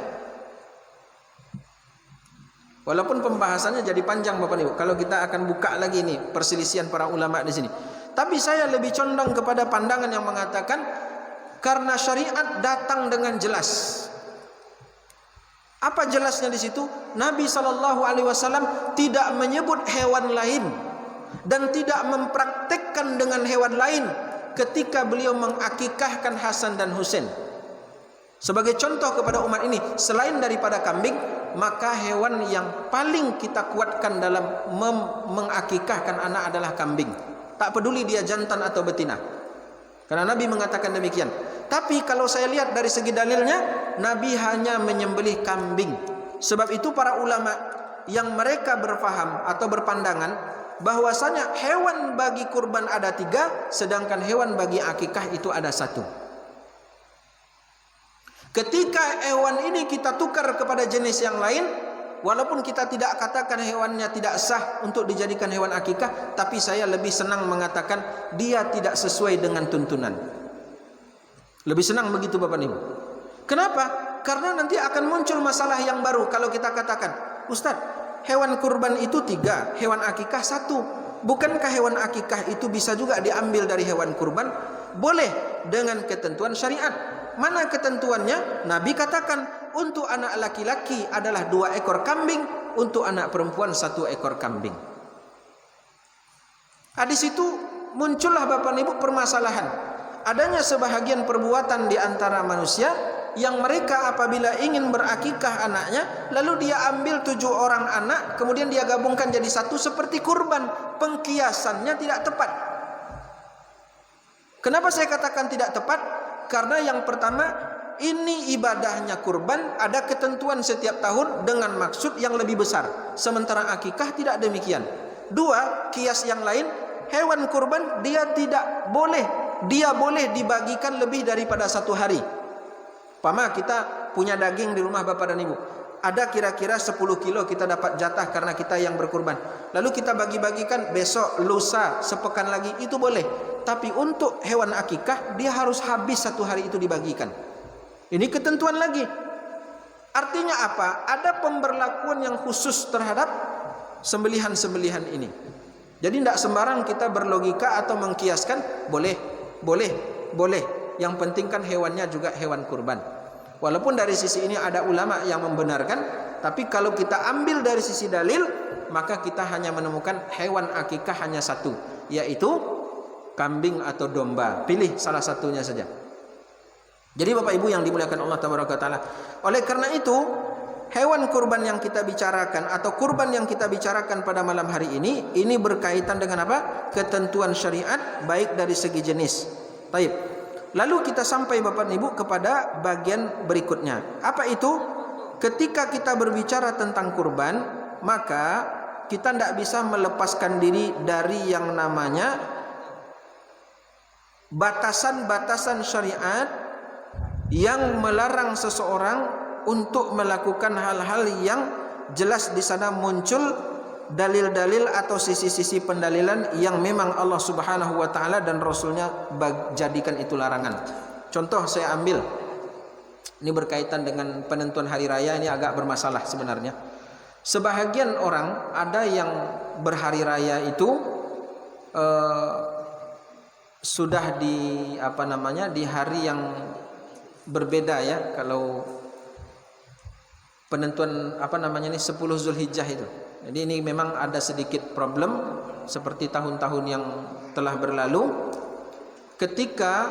Walaupun pembahasannya jadi panjang Bapak Ibu. Kalau kita akan buka lagi nih perselisihan para ulama di sini. Tapi saya lebih condong kepada pandangan yang mengatakan karena syariat datang dengan jelas. Apa jelasnya di situ? Nabi SAW tidak menyebut hewan lain dan tidak mempraktekkan dengan hewan lain ketika beliau mengakikahkan Hasan dan Husain. Sebagai contoh kepada umat ini, selain daripada kambing, maka hewan yang paling kita kuatkan dalam mengakikahkan anak adalah kambing. Tak peduli dia jantan atau betina. Karena Nabi mengatakan demikian. Tapi kalau saya lihat dari segi dalilnya, Nabi hanya menyembelih kambing. Sebab itu para ulama yang mereka berfaham atau berpandangan bahwasanya hewan bagi kurban ada 3, sedangkan hewan bagi akikah itu ada 1. Ketika hewan ini kita tukar kepada jenis yang lain, walaupun kita tidak katakan hewannya tidak sah untuk dijadikan hewan akikah, tapi saya lebih senang mengatakan dia tidak sesuai dengan tuntunan. Lebih senang begitu Bapak Ibu. Kenapa? Karena nanti akan muncul masalah yang baru kalau kita katakan, Ustaz, hewan kurban itu 3, hewan akikah 1. Bukankah hewan akikah itu bisa juga diambil dari hewan kurban? Boleh dengan ketentuan syariat. Mana ketentuannya? Nabi katakan untuk anak laki-laki adalah 2 ekor kambing, untuk anak perempuan 1 ekor kambing. Di situ muncullah Bapak Ibu permasalahan. Adanya sebahagian perbuatan di antara manusia yang mereka apabila ingin berakikah anaknya, lalu dia ambil 7 orang anak, kemudian dia gabungkan jadi 1 seperti kurban. Pengkiasannya tidak tepat. Kenapa saya katakan tidak tepat? Karena yang pertama, ini ibadahnya kurban, ada ketentuan setiap tahun dengan maksud yang lebih besar. Sementara akikah tidak demikian. Dua, kias yang lain, hewan kurban dia tidak boleh, dia boleh dibagikan lebih daripada satu hari. Pama kita punya daging di rumah bapak dan ibu, ada kira-kira 10 kilo kita dapat jatah karena kita yang berkurban. Lalu kita bagi-bagikan besok, lusa, sepekan lagi, itu boleh. Tapi untuk hewan akikah dia harus habis satu hari itu dibagikan. Ini ketentuan lagi. Artinya apa? Ada pemberlakuan yang khusus terhadap sembelihan-sembelihan ini. Jadi tidak sembarang kita berlogika atau mengkiaskan boleh. Yang penting kan hewannya juga hewan kurban. Walaupun dari sisi ini ada ulama yang membenarkan, tapi kalau kita ambil dari sisi dalil, maka kita hanya menemukan hewan akikah hanya satu, yaitu kambing atau domba. Pilih salah satunya saja. Jadi Bapak Ibu yang dimuliakan Allah Tabaraka Taala, oleh karena itu hewan kurban yang kita bicarakan atau kurban yang kita bicarakan pada malam hari ini berkaitan dengan apa? Ketentuan syariat baik dari segi jenis. Baik. Lalu kita sampai Bapak Ibu kepada bagian berikutnya. Apa itu? Ketika kita berbicara tentang kurban, maka kita tidak bisa melepaskan diri dari yang namanya batasan-batasan syariat yang melarang seseorang untuk melakukan hal-hal yang jelas di sana muncul dalil-dalil atau sisi-sisi pendalilan yang memang Allah Subhanahu wa taala dan Rasulnya jadikan itu larangan. Contoh saya ambil, ini berkaitan dengan penentuan hari raya, ini agak bermasalah sebenarnya. Sebahagian orang ada yang berhari raya itu sudah di di hari yang berbeda ya. Kalau penentuan 10 Zulhijjah itu. Jadi ini memang ada sedikit problem seperti tahun-tahun yang telah berlalu ketika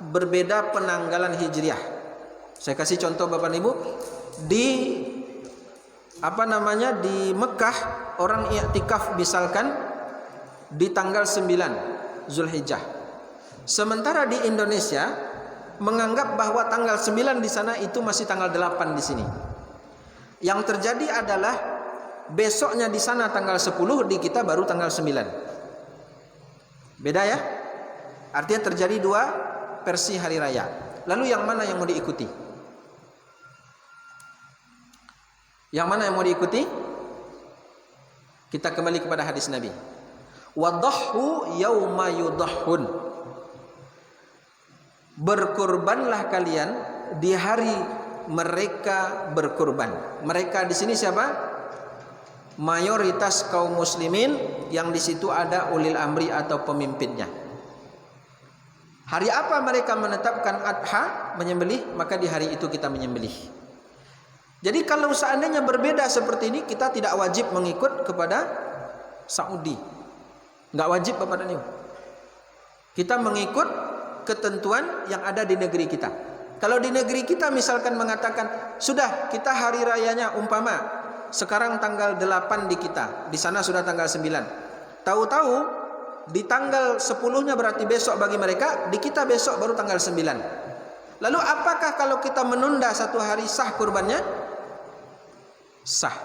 berbeda penanggalan Hijriah. Saya kasih contoh Bapak Ibu, di di Mekah orang i'tikaf misalkan di tanggal 9 Zulhijjah. Sementara di Indonesia menganggap bahwa tanggal 9 di sana itu masih tanggal 8 di sini. Yang terjadi adalah besoknya di sana tanggal 10, di kita baru tanggal 9. Beda ya? Artinya terjadi dua versi hari raya. Lalu yang mana yang mau diikuti? Yang mana yang mau diikuti? Kita kembali kepada hadis Nabi. Wadahhu yauma yudahhun. Berkurbanlah kalian di hari mereka berkurban. Mereka di sini siapa? Mayoritas kaum muslimin yang di situ ada ulil amri atau pemimpinnya. Hari apa mereka menetapkan adha, menyembelih, maka di hari itu kita menyembelih. Jadi kalau seandainya berbeda seperti ini, kita tidak wajib mengikut kepada Saudi. Enggak wajib Bapak dan Ibu. Kita mengikut ketentuan yang ada di negeri kita. Kalau di negeri kita misalkan mengatakan, sudah kita hari rayanya umpama sekarang tanggal 8 di kita, di sana sudah tanggal 9. Tahu-tahu di tanggal 10-nya berarti besok bagi mereka, di kita besok baru tanggal 9. Lalu apakah kalau kita menunda satu hari sah kurbannya? Sah.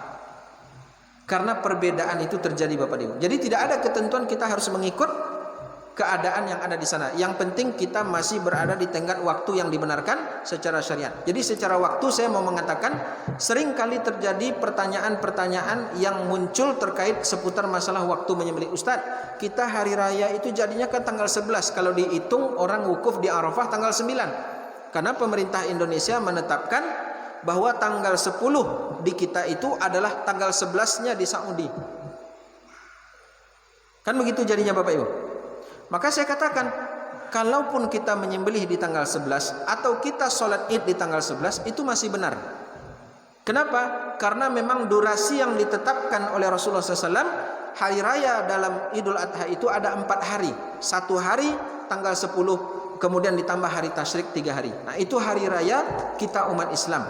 Karena perbedaan itu terjadi Bapak Ibu. Jadi tidak ada ketentuan kita harus mengikut keadaan yang ada di sana. Yang penting kita masih berada di tenggat waktu yang dibenarkan secara syariat. Jadi secara waktu saya mau mengatakan, sering kali terjadi pertanyaan-pertanyaan yang muncul terkait seputar masalah waktu menyembelih. Ustadz, kita hari raya itu jadinya kan tanggal 11. Kalau dihitung orang wukuf di Arafah tanggal 9. Karena pemerintah Indonesia menetapkan bahwa tanggal 10 di kita itu adalah tanggal 11-nya di Saudi. Kan begitu jadinya Bapak Ibu. Maka saya katakan, kalaupun kita menyembelih di tanggal 11 atau kita sholat id di tanggal 11, itu masih benar. Kenapa? Karena memang durasi yang ditetapkan oleh Rasulullah SAW, hari raya dalam Idul Adha itu ada 4 hari. 1 hari tanggal 10, kemudian ditambah hari tasyrik 3 hari. Nah itu hari raya kita umat Islam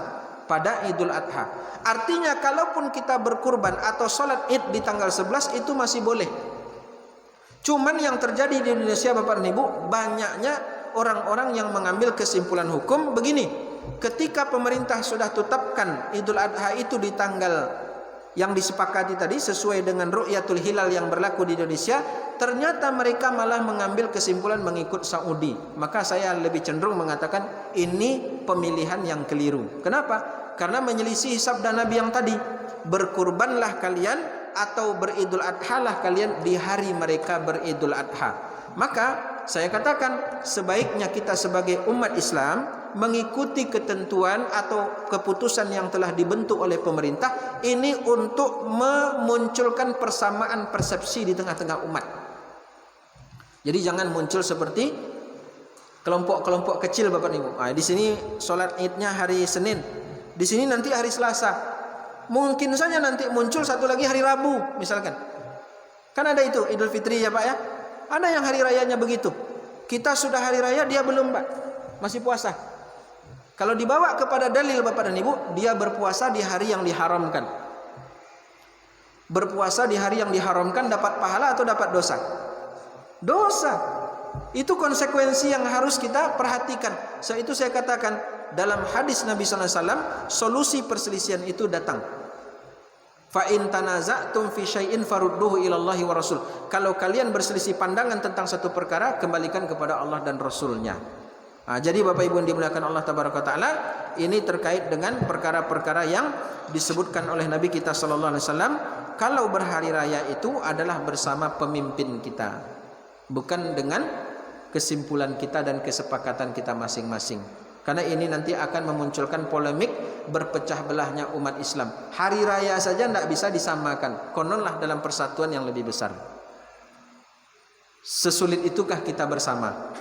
pada Idul Adha. Artinya kalaupun kita berkurban atau sholat id di tanggal 11 itu masih boleh. Cuman yang terjadi di Indonesia Bapak dan Ibu, banyaknya orang-orang yang mengambil kesimpulan hukum begini. ketika pemerintah sudah tetapkan Idul Adha itu di tanggal yang disepakati tadi sesuai dengan ru'yatul hilal yang berlaku di Indonesia, ternyata mereka malah mengambil kesimpulan mengikut Saudi. Maka saya lebih cenderung mengatakan ini pemilihan yang keliru. Kenapa? Karena menyelisih sabda Nabi yang tadi, berkurbanlah kalian atau beridul adha lah kalian di hari mereka beridul adha. Maka saya katakan sebaiknya kita sebagai umat Islam mengikuti ketentuan atau keputusan yang telah dibentuk oleh pemerintah ini untuk memunculkan persamaan persepsi di tengah-tengah umat. Jadi jangan muncul seperti kelompok-kelompok kecil Bapak Ibu. Di sini sholat Idnya hari Senin, di sini nanti hari Selasa. Mungkin saja nanti muncul satu lagi hari Rabu misalkan. Kan ada itu Idul Fitri ya Pak ya. Ada yang hari rayanya begitu. Kita sudah hari raya, dia belum Pak, masih puasa. Kalau dibawa kepada dalil Bapak dan Ibu, dia berpuasa di hari yang diharamkan. Berpuasa di hari yang diharamkan dapat pahala atau dapat dosa? Dosa. Itu konsekuensi yang harus kita perhatikan. So itu saya katakan dalam hadis Nabi SAW, solusi perselisihan itu datang. Fa in tanaza'tum fi syai'in farudduhu ila Allahi wa Rasul. Kalau kalian berselisih pandangan tentang satu perkara, kembalikan kepada Allah dan Rasulnya. Jadi Bapak Ibu yang dimuliakan Allah Tabaraka Ta'ala, ini terkait dengan perkara-perkara yang disebutkan oleh Nabi kita sallallahu alaihi wasallam. Kalau berhari raya itu adalah bersama pemimpin kita, bukan dengan kesimpulan kita dan kesepakatan kita masing-masing. Karena ini nanti akan memunculkan polemik berpecah belahnya umat Islam. Hari raya saja tidak bisa disamakan, kononlah dalam persatuan yang lebih besar. Sesulit itukah kita bersama?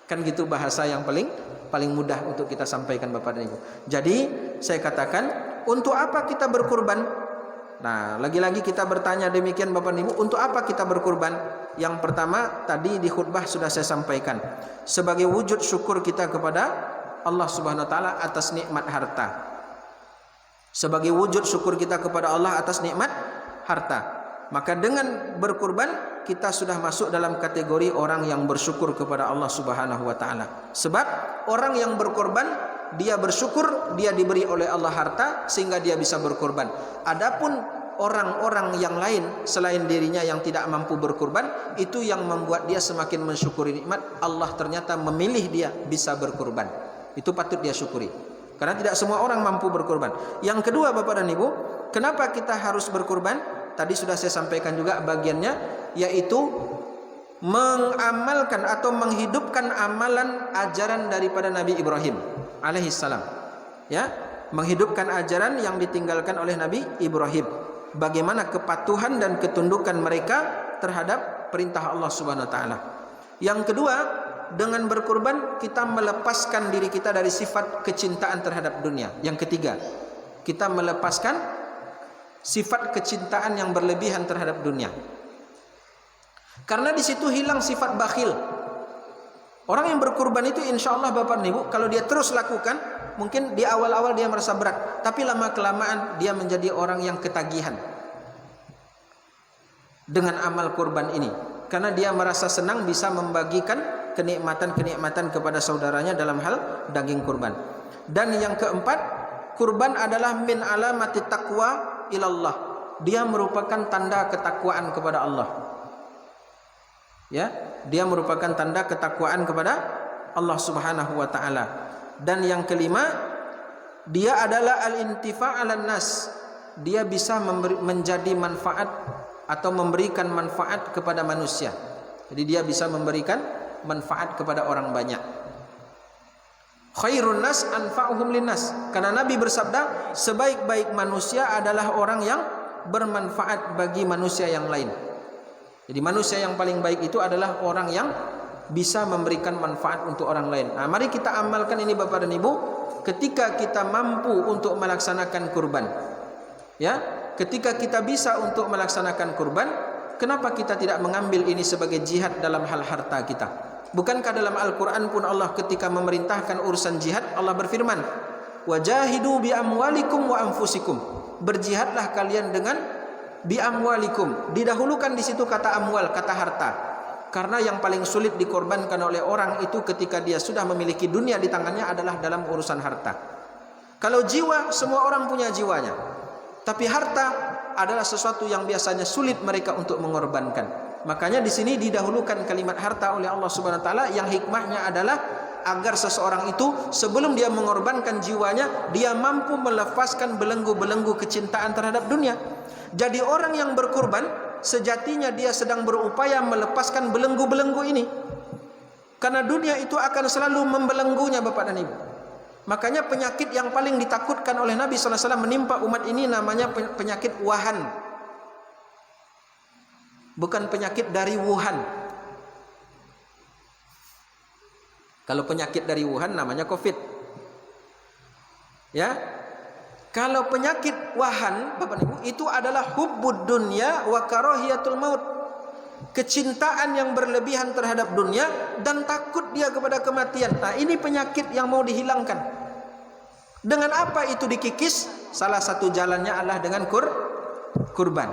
Kan gitu bahasa yang paling mudah untuk kita sampaikan Bapak dan Ibu. Jadi saya katakan, untuk apa kita berkurban? Nah, lagi-lagi kita bertanya demikian Bapak dan Ibu, untuk apa kita berkurban? Yang pertama tadi di khutbah sudah saya sampaikan, sebagai wujud syukur kita kepada Allah Subhanahu wa taala atas nikmat harta. Sebagai wujud syukur kita kepada Allah atas nikmat harta. Maka dengan berkurban kita sudah masuk dalam kategori orang yang bersyukur kepada Allah Subhanahu wa taala. Sebab orang yang berkorban dia bersyukur, dia diberi oleh Allah harta sehingga dia bisa berkorban. Adapun orang-orang yang lain selain dirinya yang tidak mampu berkorban, itu yang membuat dia semakin mensyukuri nikmat Allah ternyata memilih dia bisa berkorban. Itu patut dia syukuri. Karena tidak semua orang mampu berkorban. Yang kedua Bapak dan Ibu, kenapa kita harus berkorban? Tadi sudah saya sampaikan juga bagiannya, yaitu mengamalkan atau menghidupkan amalan ajaran daripada Nabi Ibrahim alaihissalam. Ya, menghidupkan ajaran yang ditinggalkan oleh Nabi Ibrahim. Bagaimana kepatuhan dan ketundukan mereka terhadap perintah Allah Subhanahu wa taala. Yang kedua, dengan berkorban kita melepaskan diri kita dari sifat kecintaan terhadap dunia. Yang ketiga, kita melepaskan sifat kecintaan yang berlebihan terhadap dunia. Karena di situ hilang sifat bakhil. Orang yang berkorban itu insya Allah Bapak dan Ibu, kalau dia terus lakukan, mungkin di awal-awal dia merasa berat, tapi lama-kelamaan dia menjadi orang yang ketagihan dengan amal kurban ini. Karena dia merasa senang bisa membagikan kenikmatan-kenikmatan kepada saudaranya dalam hal daging kurban. Dan yang keempat, kurban adalah min alamati taqwa ilallah. Dia merupakan tanda ketakwaan kepada Allah. Ya, dia merupakan tanda ketakwaan kepada Allah Subhanahu wa taala. Dan yang kelima, dia adalah al-intifa' 'alan nas. Dia bisa menjadi manfaat atau memberikan manfaat kepada manusia. Jadi dia bisa memberikan manfaat kepada orang banyak. Khairun nas anfa'uhum linnas. Karena Nabi bersabda, sebaik-baik manusia adalah orang yang bermanfaat bagi manusia yang lain. Jadi manusia yang paling baik itu adalah orang yang bisa memberikan manfaat untuk orang lain. Nah, mari kita amalkan ini Bapak dan Ibu. Ketika kita mampu untuk melaksanakan kurban, ya, ketika kita bisa untuk melaksanakan kurban, kenapa kita tidak mengambil ini sebagai jihad dalam hal harta kita? Bukankah dalam Al-Quran pun Allah ketika memerintahkan urusan jihad, Allah berfirman, wajahidu bi amwalikum wa anfusikum. Berjihadlah kalian dengan bi amwalikum. Didahulukan di situ kata amwal, kata harta. Karena yang paling sulit dikorbankan oleh orang itu ketika dia sudah memiliki dunia di tangannya adalah dalam urusan harta. Kalau jiwa, semua orang punya jiwanya. Tapi harta adalah sesuatu yang biasanya sulit mereka untuk mengorbankan. Makanya di sini didahulukan kalimat harta oleh Allah Subhanahu wa taala, yang hikmahnya adalah agar seseorang itu sebelum dia mengorbankan jiwanya, dia mampu melepaskan belenggu-belenggu kecintaan terhadap dunia. Jadi orang yang berkurban sejatinya dia sedang berupaya melepaskan belenggu-belenggu ini. Karena dunia itu akan selalu membelenggunya, Bapak dan Ibu. Makanya penyakit yang paling ditakutkan oleh Nabi sallallahu alaihi wasallam menimpa umat ini namanya penyakit wahan. Bukan penyakit dari Wuhan. Kalau penyakit dari Wuhan namanya Covid. Ya. Kalau penyakit wahan, Bapak Ibu, itu adalah hubbud dunya wa karahiyatul maut. Kecintaan yang berlebihan terhadap dunia dan takut dia kepada kematian. Nah, ini penyakit yang mau dihilangkan. Dengan apa itu dikikis? Salah satu jalannya adalah dengan kurban.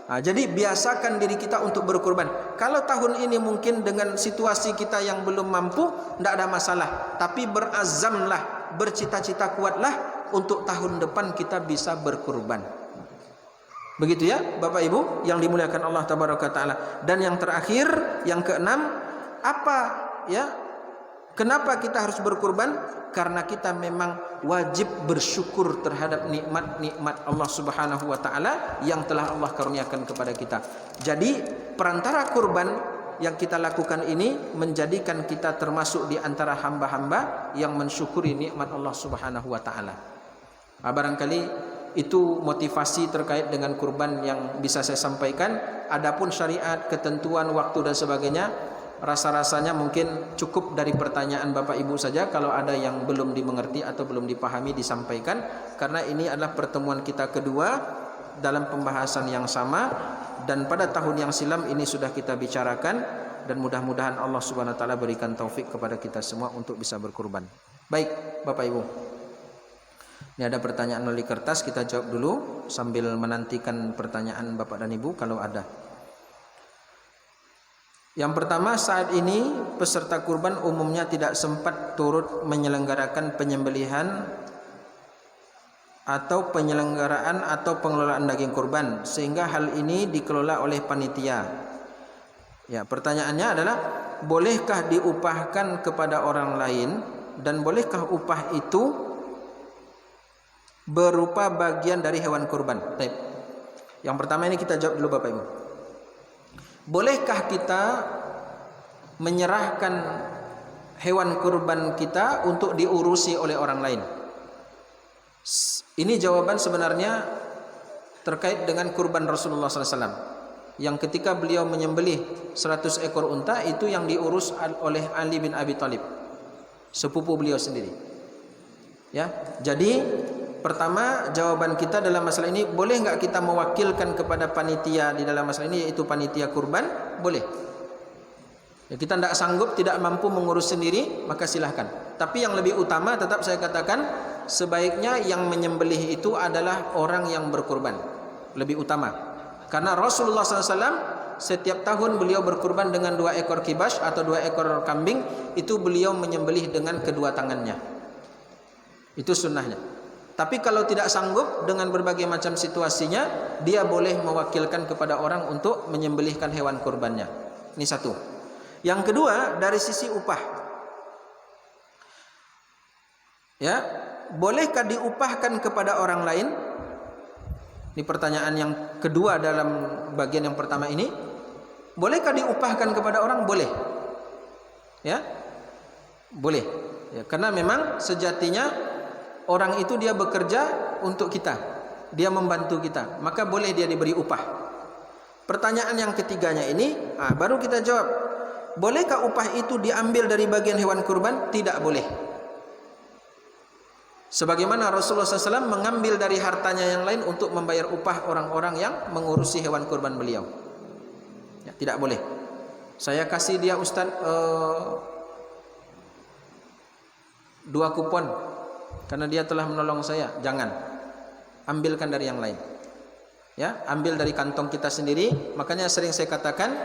Nah, jadi biasakan diri kita untuk berkurban. Kalau tahun ini mungkin dengan situasi kita yang belum mampu, tidak ada masalah. Tapi berazamlah, bercita-cita kuatlah untuk tahun depan kita bisa berkurban. Begitu ya Bapak Ibu yang dimuliakan Allah Tabaraka Ta'ala. Dan yang terakhir, yang keenam, apa ya? Kenapa kita harus berkurban? Karena kita memang wajib bersyukur terhadap nikmat-nikmat Allah Subhanahu wa taala yang telah Allah karuniakan kepada kita. Jadi perantara kurban yang kita lakukan ini menjadikan kita termasuk di antara hamba-hamba yang mensyukuri nikmat Allah Subhanahu wa taala. Barangkali itu motivasi terkait dengan kurban yang bisa saya sampaikan. Adapun syariat, ketentuan, waktu dan sebagainya, rasa-rasanya mungkin cukup dari pertanyaan Bapak Ibu saja. Kalau ada yang belum dimengerti atau belum dipahami, disampaikan. Karena ini adalah pertemuan kita kedua dalam pembahasan yang sama, dan pada tahun yang silam ini sudah kita bicarakan, dan mudah-mudahan Allah Subhanahu wa taala berikan taufik kepada kita semua untuk bisa berkurban. Baik Bapak Ibu, ini ada pertanyaan melalui kertas, kita jawab dulu sambil menantikan pertanyaan Bapak dan Ibu kalau ada. Yang pertama, saat ini peserta kurban umumnya tidak sempat turut menyelenggarakan penyembelihan atau penyelenggaraan atau pengelolaan daging kurban, sehingga hal ini dikelola oleh panitia. Ya, pertanyaannya adalah, bolehkah diupahkan kepada orang lain, dan bolehkah upah itu berupa bagian dari hewan kurban? Baik. Yang pertama ini kita jawab dulu Bapak Ibu. Bolehkah kita menyerahkan hewan kurban kita untuk diurusi oleh orang lain? Ini jawaban sebenarnya terkait dengan kurban Rasulullah SAW, yang ketika beliau menyembelih 100 ekor unta, itu yang diurus oleh Ali bin Abi Thalib, sepupu beliau sendiri. Ya, jadi pertama jawaban kita dalam masalah ini, boleh nggak kita mewakilkan kepada panitia di dalam masalah ini, yaitu panitia kurban? Boleh. Ya, kita tidak sanggup, tidak mampu mengurus sendiri, maka silahkan. Tapi yang lebih utama tetap saya katakan, sebaiknya yang menyembelih itu adalah orang yang berkurban, lebih utama. Karena Rasulullah SAW setiap tahun beliau berkurban dengan 2 ekor kibas atau 2 ekor kambing, itu beliau menyembelih dengan kedua tangannya. Itu sunnahnya. Tapi kalau tidak sanggup dengan berbagai macam situasinya, dia boleh mewakilkan kepada orang untuk menyembelihkan hewan kurbannya. Ini satu. Yang kedua, dari sisi upah. Ya, bolehkah diupahkan kepada orang lain? Ini pertanyaan yang kedua dalam bagian yang pertama ini. Bolehkah diupahkan kepada orang? Boleh. Ya. Boleh. Ya, karena memang sejatinya orang itu dia bekerja untuk kita, dia membantu kita, maka boleh dia diberi upah. Pertanyaan yang ketiganya ini, baru kita jawab, bolehkah upah itu diambil dari bagian hewan kurban? Tidak boleh. Sebagaimana Rasulullah SAW mengambil dari hartanya yang lain untuk membayar upah orang-orang yang mengurusi hewan kurban beliau. Ya, tidak boleh. Saya kasih dia Ustaz 2 kupon karena dia telah menolong saya. Jangan. Ambilkan dari yang lain. Ya, ambil dari kantong kita sendiri. Makanya sering saya katakan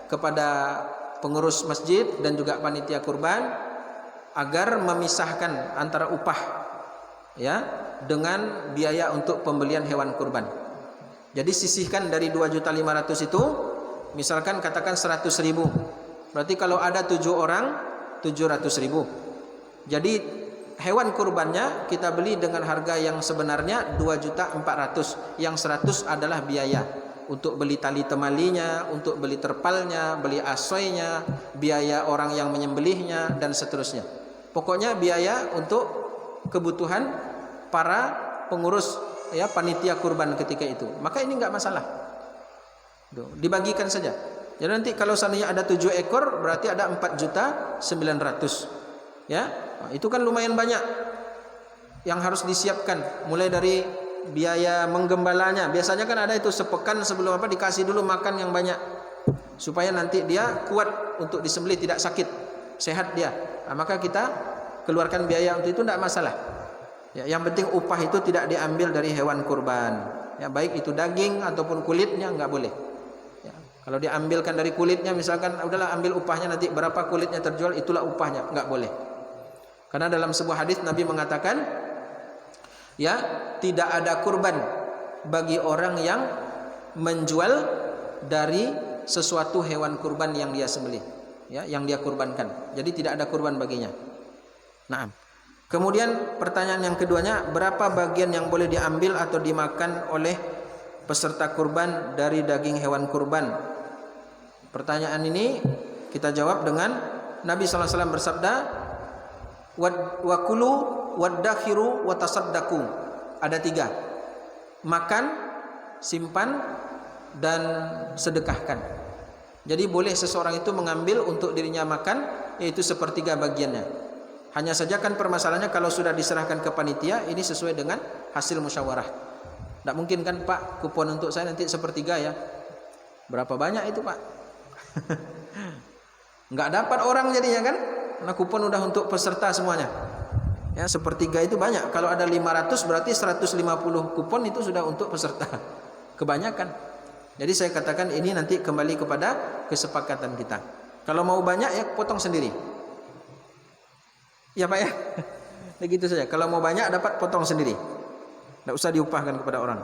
kepada pengurus masjid dan juga panitia kurban agar memisahkan antara upah ya dengan biaya untuk pembelian hewan kurban. Jadi sisihkan dari 2.500.000 itu, misalkan katakan 100.000. Berarti kalau ada 7 orang 700.000. Jadi hewan kurbannya kita beli dengan harga yang sebenarnya 2.400.000. Yang 100 adalah biaya untuk beli tali temalinya, untuk beli terpalnya, beli asoynya, biaya orang yang menyembelihnya dan seterusnya. Pokoknya biaya untuk kebutuhan para pengurus ya panitia kurban ketika itu. Maka ini enggak masalah. Dibagikan saja. Jadi nanti kalau seandainya ada 7 ekor berarti ada 4.900.000. Ya. Nah, itu kan lumayan banyak yang harus disiapkan, mulai dari biaya menggembalanya. Biasanya kan ada itu sepekan sebelum dikasih dulu makan yang banyak supaya nanti dia kuat untuk disembelih, tidak sakit, sehat dia. Nah, maka kita keluarkan biaya untuk itu tidak masalah. Ya, yang penting upah itu tidak diambil dari hewan kurban. Ya, baik itu daging ataupun kulitnya enggak boleh. Ya, kalau diambilkan dari kulitnya, misalkan udahlah ambil upahnya, nanti berapa kulitnya terjual itulah upahnya, enggak boleh. Karena dalam sebuah hadis Nabi mengatakan, ya, tidak ada kurban bagi orang yang menjual dari sesuatu hewan kurban yang dia sembelih, ya, yang dia kurbankan. Jadi tidak ada kurban baginya. Nah, kemudian pertanyaan yang keduanya, berapa bagian yang boleh diambil atau dimakan oleh peserta kurban dari daging hewan kurban? Pertanyaan ini kita jawab dengan Nabi sallallahu alaihi wasallam bersabda, wa kulu wadakhiru wa tasaddaqu. Ada 3. Makan, simpan, dan sedekahkan. Jadi boleh seseorang itu mengambil untuk dirinya makan, yaitu sepertiga bagiannya. Hanya saja kan permasalahannya kalau sudah diserahkan ke panitia, ini sesuai dengan hasil musyawarah. Tidak mungkin kan, Pak, kupon untuk saya nanti sepertiga ya. Berapa banyak itu, Pak? Nggak dapat orang jadinya kan? Karena kupon udah untuk peserta semuanya. Ya, sepertiga itu banyak. Kalau ada 500 berarti 150 kupon itu sudah untuk peserta. Kebanyakan. Jadi saya katakan ini nanti kembali kepada kesepakatan kita. Kalau mau banyak ya potong sendiri. Ya Pak ya. Begitu saja. Kalau mau banyak dapat potong sendiri. Tidak usah diupahkan kepada orang.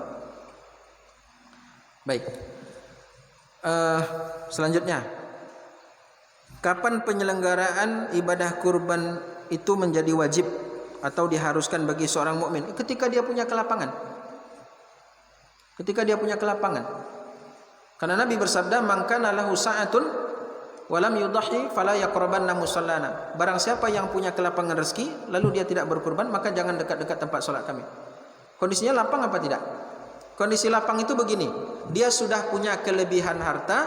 Baik. Selanjutnya, kapan penyelenggaraan ibadah kurban itu menjadi wajib atau diharuskan bagi seorang mukmin? Ketika dia punya kelapangan. Ketika dia punya kelapangan. Karena Nabi bersabda, "Man kana lahu sa'atun wa lam yudhi fala yaqrabanna musallana." Barang siapa yang punya kelapangan rezeki lalu dia tidak berkurban, maka jangan dekat-dekat tempat salat kami. Kondisinya lapang apa tidak? Kondisi lapang itu begini, dia sudah punya kelebihan harta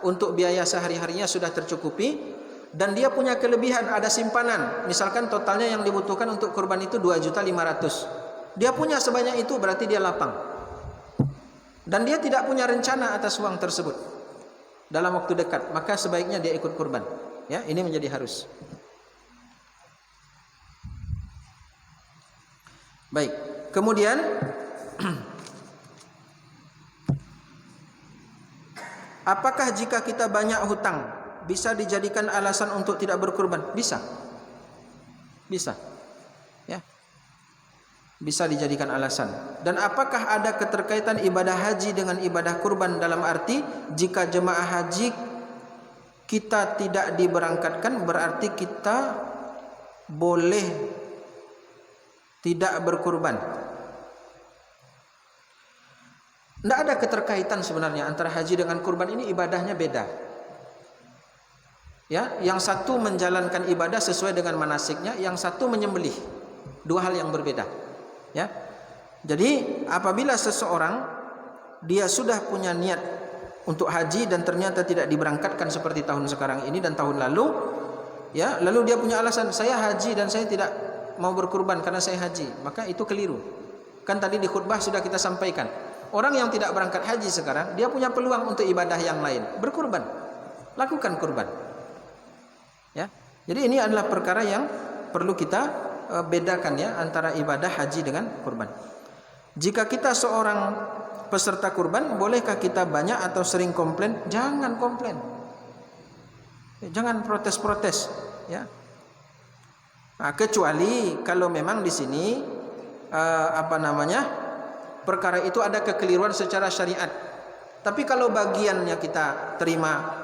untuk biaya sehari-harinya sudah tercukupi, dan dia punya kelebihan ada simpanan. Misalkan totalnya yang dibutuhkan untuk kurban itu 2.500.000. Dia punya sebanyak itu berarti dia lapang. Dan dia tidak punya rencana atas uang tersebut dalam waktu dekat, maka sebaiknya dia ikut kurban. Ya, ini menjadi harus. Baik. Kemudian apakah jika kita banyak hutang bisa dijadikan alasan untuk tidak berkurban? Bisa. Bisa. Ya. Bisa dijadikan alasan. Dan apakah ada keterkaitan ibadah haji dengan ibadah kurban, dalam arti jika jemaah haji kita tidak diberangkatkan berarti kita boleh tidak berkurban? Tidak ada keterkaitan sebenarnya antara haji dengan kurban. Ini ibadahnya beda. Ya, yang satu menjalankan ibadah sesuai dengan manasiknya, yang satu menyembelih. Dua hal yang berbeda. Ya. Jadi apabila seseorang dia sudah punya niat untuk haji dan ternyata tidak diberangkatkan seperti tahun sekarang ini dan tahun lalu, ya, lalu dia punya alasan, saya haji dan saya tidak mau berkurban karena saya haji, maka itu keliru. Kan tadi di khutbah sudah kita sampaikan, orang yang tidak berangkat haji sekarang dia punya peluang untuk ibadah yang lain, berkurban, lakukan kurban. Ya, jadi ini adalah perkara yang perlu kita bedakan ya antara ibadah haji dengan kurban. Jika kita seorang peserta kurban, bolehkah kita banyak atau sering komplain? Jangan komplain. Jangan protes-protes, ya. Nah, kecuali kalau memang di sini perkara itu ada kekeliruan secara syariat. Tapi kalau bagiannya kita terima,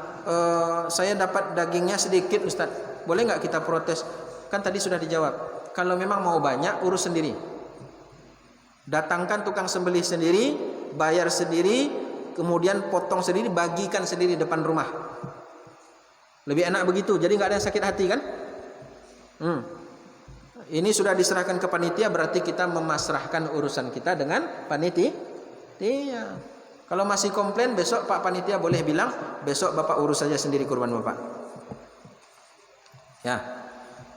saya dapat dagingnya sedikit, Ustaz, boleh nggak kita protes? Kan tadi sudah dijawab. Kalau memang mau banyak, urus sendiri. Datangkan tukang sembelih sendiri, bayar sendiri, kemudian potong sendiri, bagikan sendiri depan rumah. Lebih enak begitu. Jadi nggak ada yang sakit hati kan? Ini sudah diserahkan ke panitia, berarti kita memasrahkan urusan kita dengan panitia. Iya. Kalau masih komplain, besok Pak Panitia boleh bilang, besok Bapak urus saja sendiri kurban Bapak. Ya,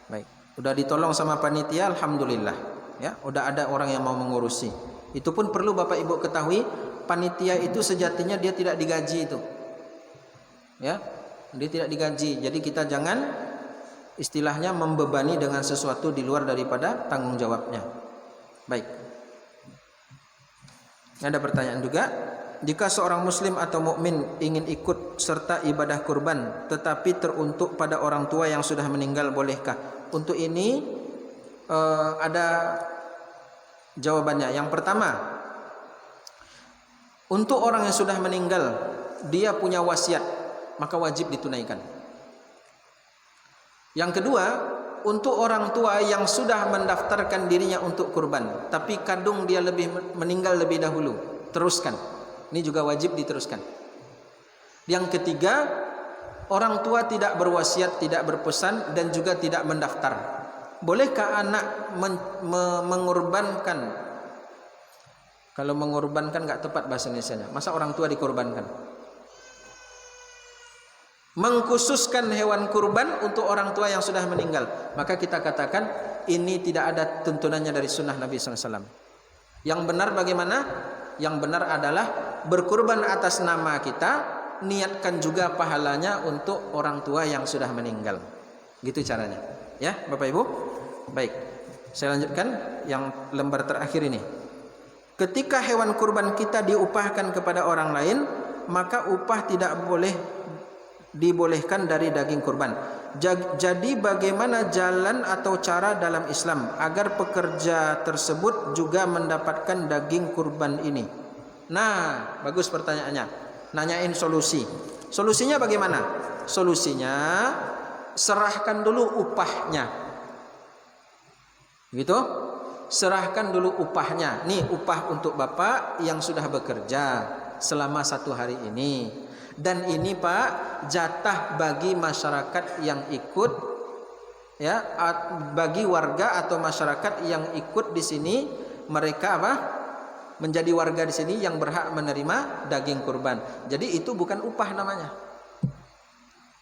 baik. Udah ditolong sama panitia, alhamdulillah. Ya, udah ada orang yang mau mengurusi. Itu pun perlu Bapak Ibu ketahui, panitia itu sejatinya dia tidak digaji itu. Ya, dia tidak digaji. Jadi kita jangan istilahnya membebani dengan sesuatu di luar daripada tanggung jawabnya. Baik. Ada pertanyaan juga. Jika seorang muslim atau mukmin ingin ikut serta ibadah kurban tetapi teruntuk pada orang tua yang sudah meninggal, bolehkah? Untuk ini ada jawabannya. Yang pertama, untuk orang yang sudah meninggal, dia punya wasiat, maka wajib ditunaikan. Yang kedua, untuk orang tua yang sudah mendaftarkan dirinya untuk kurban, tapi kadung dia meninggal lebih dahulu, teruskan. Ini juga wajib diteruskan. Yang ketiga, orang tua tidak berwasiat, tidak berpesan, dan juga tidak mendaftar. Bolehkah anak mengorbankan? Kalau mengorbankan nggak tepat bahasa Indonesianya. Masa orang tua dikorbankan? Mengkhususkan hewan kurban untuk orang tua yang sudah meninggal, maka kita katakan ini tidak ada tuntunannya dari sunnah Nabi SAW. Yang benar bagaimana? Yang benar adalah berkurban atas nama kita, niatkan juga pahalanya untuk orang tua yang sudah meninggal. Gitu caranya. Ya, Bapak Ibu. Baik, saya lanjutkan yang lembar terakhir ini. Ketika hewan kurban kita diupahkan kepada orang lain, maka upah tidak boleh dibolehkan dari daging kurban. Jadi bagaimana jalan atau cara dalam Islam agar pekerja tersebut juga mendapatkan daging kurban ini? Nah, bagus pertanyaannya. Nanyain solusi. Solusinya bagaimana? Solusinya serahkan dulu upahnya. Gitu? Serahkan dulu upahnya. Nih upah untuk Bapak yang sudah bekerja selama 1 hari ini. Dan ini Pak, jatah bagi masyarakat yang ikut, ya, bagi warga atau masyarakat yang ikut di sini, mereka apa? Menjadi warga di sini yang berhak menerima daging kurban. Jadi itu bukan upah namanya.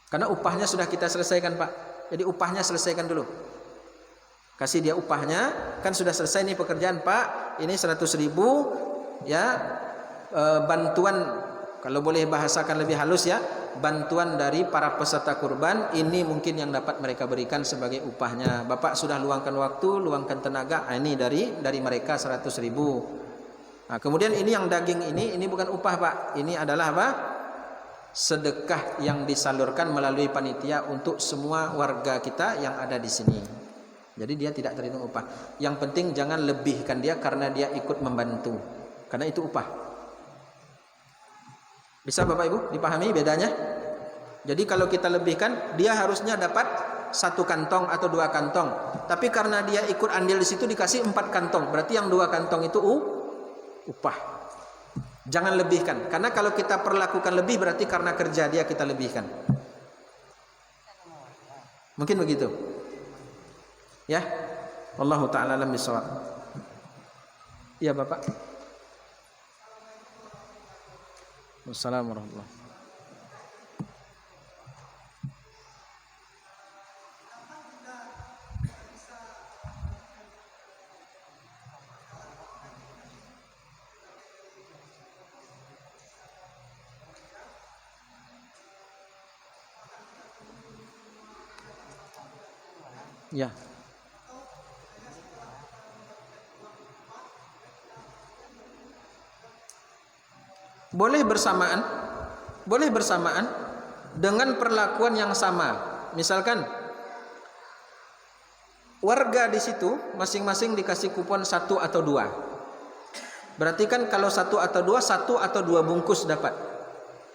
Karena upahnya sudah kita selesaikan Pak. Jadi upahnya selesaikan dulu. Kasih dia upahnya, kan sudah selesai nih pekerjaan Pak. Ini 100.000, ya, bantuan. Kalau boleh bahasakan lebih halus ya, bantuan dari para peserta kurban ini mungkin yang dapat mereka berikan sebagai upahnya. Bapak sudah luangkan waktu, luangkan tenaga, ini dari mereka 100.000. Nah, kemudian ini yang daging ini bukan upah Pak, ini adalah apa? Sedekah yang disalurkan melalui panitia untuk semua warga kita yang ada di sini. Jadi dia tidak terhitung upah. Yang penting jangan lebihkan dia karena dia ikut membantu, karena itu upah. Bisa Bapak Ibu dipahami bedanya? Jadi kalau kita lebihkan, dia harusnya dapat 1 kantong atau 2 kantong. Tapi karena dia ikut andil di situ dikasih 4 kantong. Berarti yang 2 kantong itu upah. Jangan lebihkan. Karena kalau kita perlakukan lebih berarti karena kerja dia kita lebihkan. Mungkin begitu. Ya. Wallahu ta'ala alam bishawab. Iya Bapak. Wassalamualaikum warahmatullahi wabarakatuh. Ya. Boleh bersamaan, dengan perlakuan yang sama. Misalkan warga di situ masing-masing dikasih kupon 1 atau 2. Berarti kan kalau 1 atau 2 bungkus dapat.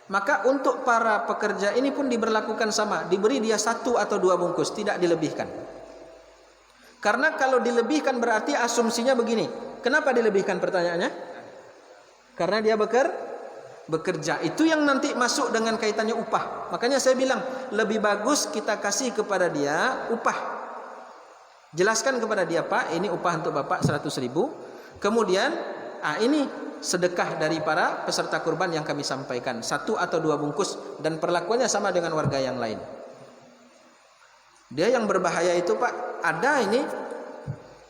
Maka untuk para pekerja ini pun diberlakukan sama, diberi dia 1 atau 2 bungkus, tidak dilebihkan. Karena kalau dilebihkan berarti asumsinya begini. Kenapa dilebihkan pertanyaannya? Karena dia bekerja. Itu yang nanti masuk dengan kaitannya upah. Makanya saya bilang lebih bagus kita kasih kepada dia upah. Jelaskan kepada dia, Pak, ini upah untuk Bapak 100.000. Kemudian ini sedekah dari para peserta kurban yang kami sampaikan, 1 atau 2 bungkus, dan perlakuannya sama dengan warga yang lain. Dia yang berbahaya itu, Pak, ada ini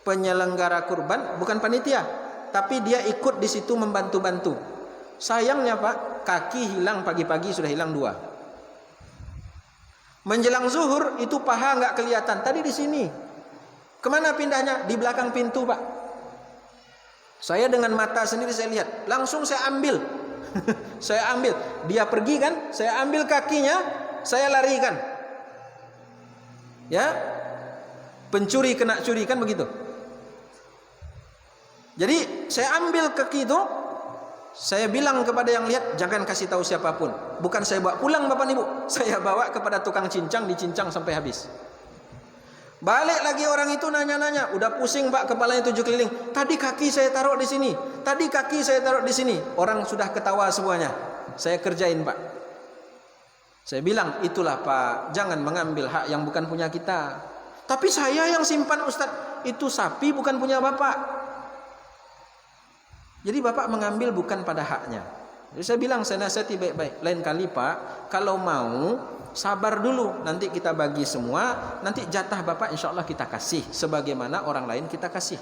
penyelenggara kurban, bukan panitia, tapi dia ikut di situ membantu-bantu. Sayangnya, Pak, kaki hilang pagi-pagi sudah hilang 2. Menjelang zuhur itu paha nggak kelihatan. Tadi di sini. Kemana pindahnya? Di belakang pintu, Pak. Saya dengan mata sendiri saya lihat, langsung saya ambil. Saya ambil. Dia pergi kan, saya ambil kakinya, saya larikan. Ya. Pencuri kena curi kan begitu. Jadi saya ambil kaki itu, saya bilang kepada yang lihat, jangan kasih tahu siapapun. Bukan saya bawa pulang Bapak Ibu, saya bawa kepada tukang cincang, dicincang sampai habis. Balik lagi orang itu nanya-nanya, udah pusing Pak, kepalanya 7 keliling. Tadi kaki saya taruh di sini, tadi kaki saya taruh di sini. Orang sudah ketawa semuanya. Saya kerjain, Pak. Saya bilang, itulah Pak, jangan mengambil hak yang bukan punya kita. Tapi saya yang simpan Ustadz, itu sapi bukan punya Bapak. Jadi Bapak mengambil bukan pada haknya. Jadi saya bilang, saya nasihati baik-baik. Lain kali Pak, kalau mau sabar dulu, nanti kita bagi semua, nanti jatah Bapak insya Allah kita kasih, sebagaimana orang lain kita kasih.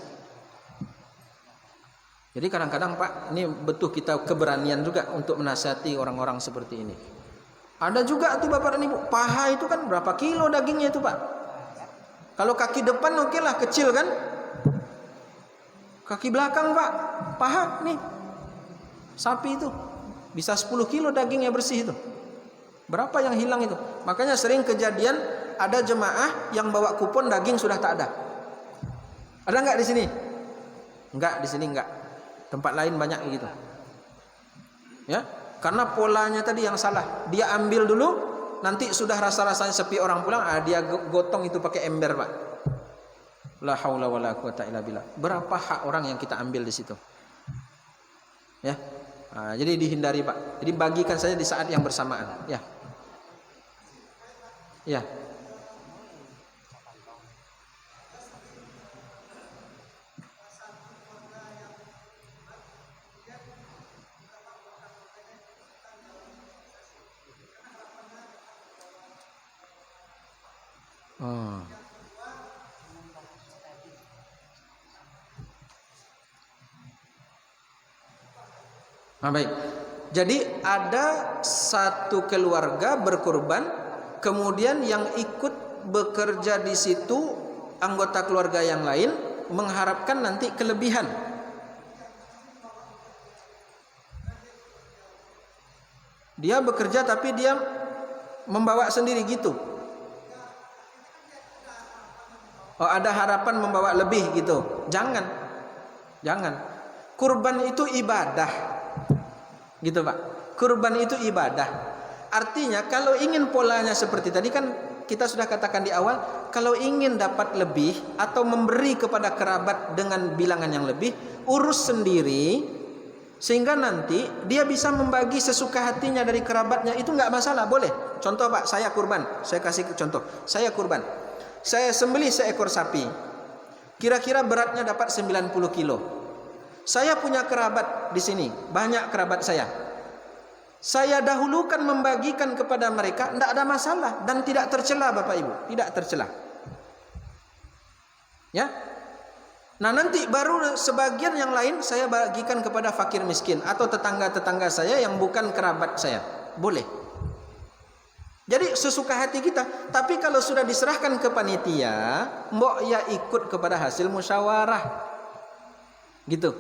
Jadi kadang-kadang Pak, ini betul kita keberanian juga untuk menasihati orang-orang seperti ini. Ada juga tuh Bapak dan Ibu, paha itu kan berapa kilo dagingnya itu Pak. Kalau kaki depan oke lah, kecil kan. Kaki belakang Pak, paha nih, sapi itu bisa 10 kilo dagingnya bersih itu. Berapa yang hilang itu? Makanya sering kejadian ada jemaah yang bawa kupon daging sudah tak ada. Ada nggak di sini? Nggak, di sini nggak. Tempat lain banyak gitu. Ya, karena polanya tadi yang salah. Dia ambil dulu, nanti sudah rasa-rasanya sepi orang pulang, dia gotong itu pakai ember Pak. La haula wala quwata illa billah. Berapa hak orang yang kita ambil di situ? Ya. Jadi dihindari Pak. Jadi bagikan saja di saat yang bersamaan. Ya. Ya. Oh. Baik. Jadi ada satu keluarga berkurban, kemudian yang ikut bekerja di situ anggota keluarga yang lain mengharapkan nanti kelebihan. Dia bekerja tapi dia membawa sendiri gitu. Oh, ada harapan membawa lebih gitu. Jangan. Kurban itu ibadah. Gitu Pak. Kurban itu ibadah. Artinya kalau ingin polanya seperti tadi kan kita sudah katakan di awal, kalau ingin dapat lebih atau memberi kepada kerabat dengan bilangan yang lebih, urus sendiri sehingga nanti dia bisa membagi sesuka hatinya dari kerabatnya, itu nggak masalah, boleh. Contoh Pak, saya kurban, saya kasih contoh. Saya kurban. Saya sembelih seekor sapi. Kira-kira beratnya dapat 90 kilo. Saya punya kerabat di sini, banyak kerabat saya. Saya dahulukan membagikan kepada mereka, tidak ada masalah dan tidak tercela Bapak Ibu, tidak tercela. Ya. Nah nanti baru sebagian yang lain saya bagikan kepada fakir miskin atau tetangga-tetangga saya yang bukan kerabat saya, boleh. Jadi sesuka hati kita. Tapi kalau sudah diserahkan ke panitia, mbok ya ikut kepada hasil musyawarah. Gitu.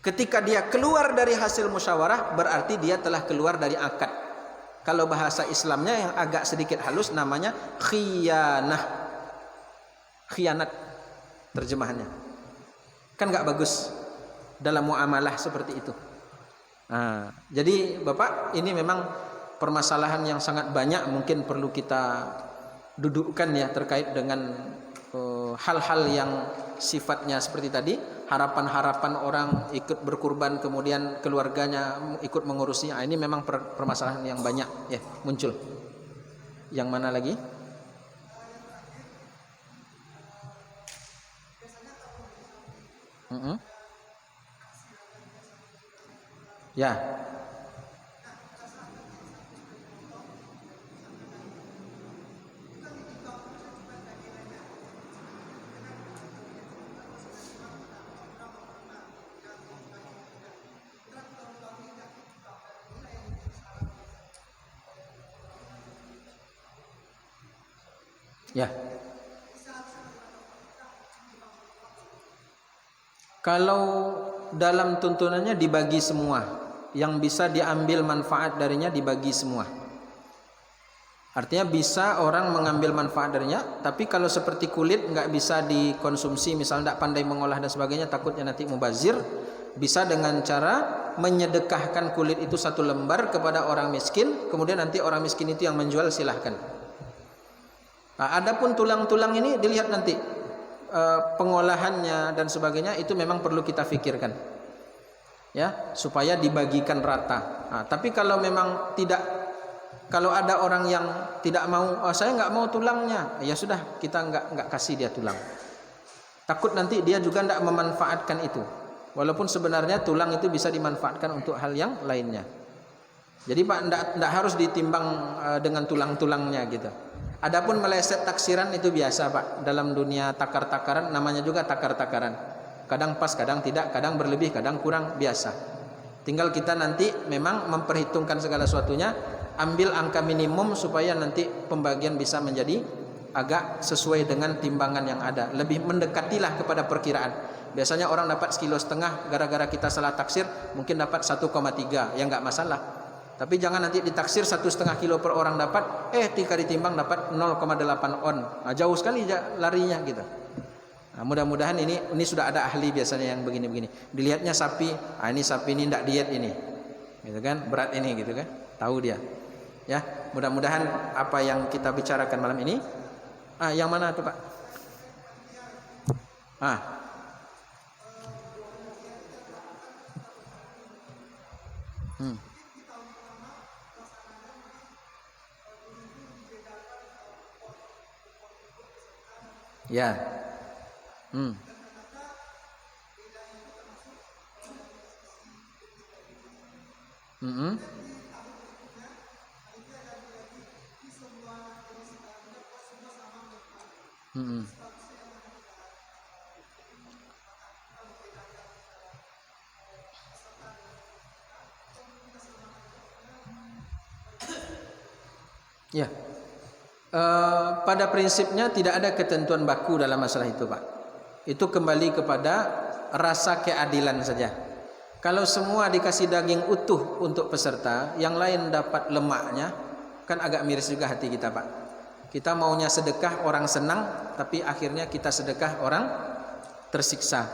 Ketika dia keluar dari hasil musyawarah, berarti dia telah keluar dari akad. Kalau bahasa Islamnya yang agak sedikit halus namanya khiyanah. Khianat terjemahannya. Kan nggak bagus dalam muamalah seperti itu. Nah, jadi Bapak, ini memang permasalahan yang sangat banyak, mungkin perlu kita dudukkan ya terkait dengan hal-hal yang sifatnya seperti tadi, harapan-harapan orang ikut berkurban kemudian keluarganya ikut mengurusinya. Ini memang permasalahan yang banyak ya muncul. Yang mana lagi? Ya. Ya. Kalau dalam tuntunannya dibagi semua, yang bisa diambil manfaat darinya dibagi semua. Artinya bisa orang mengambil manfaat darinya, tapi kalau seperti kulit nggak bisa dikonsumsi, misalnya nggak pandai mengolah dan sebagainya, takutnya nanti mubazir, bisa dengan cara menyedekahkan kulit itu 1 lembar kepada orang miskin, kemudian nanti orang miskin itu yang menjual, silahkan. Nah, adapun tulang-tulang ini dilihat nanti pengolahannya dan sebagainya, itu memang perlu kita pikirkan ya, supaya dibagikan rata. Nah, tapi kalau memang tidak, kalau ada orang yang tidak mau, oh, saya nggak mau tulangnya, ya sudah, kita nggak kasih dia tulang. Takut nanti dia juga nggak memanfaatkan itu, walaupun sebenarnya tulang itu bisa dimanfaatkan untuk hal yang lainnya. Jadi Pak, nggak harus ditimbang dengan tulang-tulangnya gitu. Adapun meleset taksiran itu biasa Pak, dalam dunia takar-takaran, namanya juga takar-takaran. Kadang pas, kadang tidak, kadang berlebih, kadang kurang, biasa. Tinggal kita nanti memang memperhitungkan segala sesuatunya, ambil angka minimum supaya nanti pembagian bisa menjadi agak sesuai dengan timbangan yang ada. Lebih mendekatilah kepada perkiraan. Biasanya orang dapat 1,5 kilo, gara-gara kita salah taksir mungkin dapat 1,3, ya nggak masalah. Tapi jangan nanti ditaksir 1,5 kilo per orang dapat, ketika ditimbang dapat 0,8 on. Nah, jauh sekali larinya gitu. Nah, mudah-mudahan ini sudah ada ahli biasanya yang begini-begini. Dilihatnya sapi, ini sapi ini tidak diet ini, gitu kan? Berat ini, gitu kan? Tahu dia. Ya, mudah-mudahan apa yang kita bicarakan malam ini. Yang mana tuh Pak? Ya. Ya. Pada prinsipnya tidak ada ketentuan baku dalam masalah itu Pak. Itu kembali kepada rasa keadilan saja. Kalau semua dikasih daging utuh untuk peserta, yang lain dapat lemaknya, kan agak miris juga hati kita Pak. Kita maunya sedekah orang senang, tapi akhirnya kita sedekah orang tersiksa.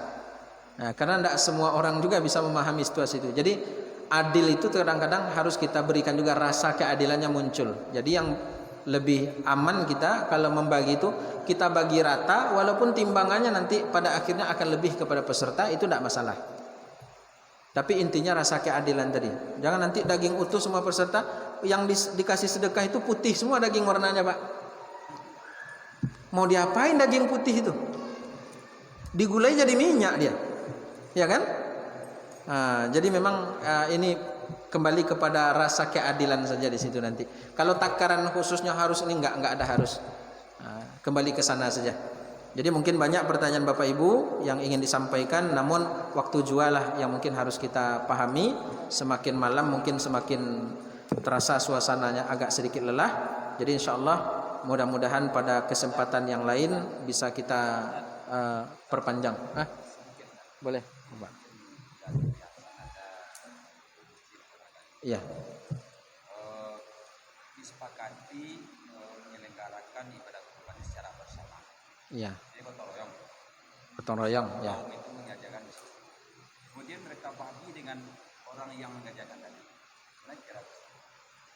Nah, karena tidak semua orang juga bisa memahami situasi itu. Jadi adil itu kadang-kadang harus kita berikan juga rasa keadilannya muncul. Jadi yang lebih aman kita kalau membagi itu kita bagi rata, walaupun timbangannya nanti pada akhirnya akan lebih kepada peserta, itu tidak masalah. Tapi intinya rasa keadilan tadi. Jangan nanti daging utuh semua peserta, yang dikasih sedekah itu putih semua daging warnanya Pak. Mau diapain daging putih itu? Digulai jadi minyak dia, ya kan? Jadi memang ini kembali kepada rasa keadilan saja di situ nanti. Kalau takaran khususnya harus ini enggak ada harus. Kembali ke sana saja. Jadi mungkin banyak pertanyaan Bapak Ibu yang ingin disampaikan, namun waktu jualah yang mungkin harus kita pahami. Semakin malam mungkin semakin terasa suasananya agak sedikit lelah. Jadi insyaallah mudah-mudahan pada kesempatan yang lain bisa kita perpanjang. Boleh, Pak. Iya. menyepakati menyelenggarakan ibadah kurban secara bersama. Iya. Jadi gotong royong. Gotong royong, ya. Kaum itu mengerjakan di situ. Kemudian mereka bagi dengan orang yang mengerjakan tadi. Kira-kira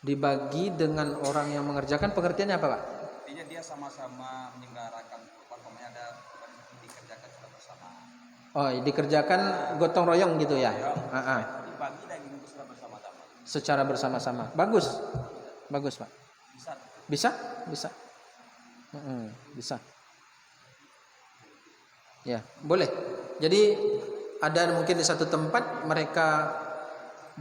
Dibagi dengan orang yang mengerjakan, pengertiannya apa, Pak? artinya dia sama-sama menyelenggarakan kurban, pokoknya ada kurban itu dikerjakan secara bersama. Oh, dikerjakan gotong royong gitu ya? Dibagi daging itu secara bersama-sama. Secara bersama-sama. Bagus. Bagus, Pak. Bisa. Bisa? Bisa. Bisa. Ya, boleh. Jadi ada mungkin di satu tempat mereka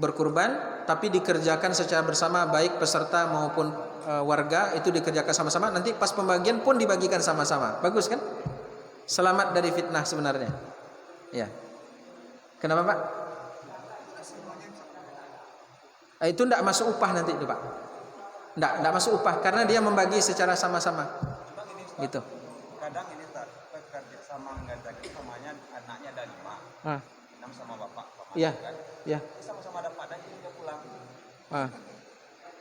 berkurban, tapi dikerjakan secara bersama, baik peserta maupun warga itu dikerjakan sama-sama. Nanti pas pembagian pun dibagikan sama-sama. Bagus kan? Selamat dari fitnah sebenarnya. Ya. Kenapa, Pak? Itu tidak masuk upah nanti itu, Pak. Tidak masuk upah karena dia membagi secara sama-sama. Gitu. Kadang ini pekerja sama mengerjakan namanya anaknya ada 5. 6 sama bapak. Iya. Kan? Iya. Sama-sama dapat daging dia pulang.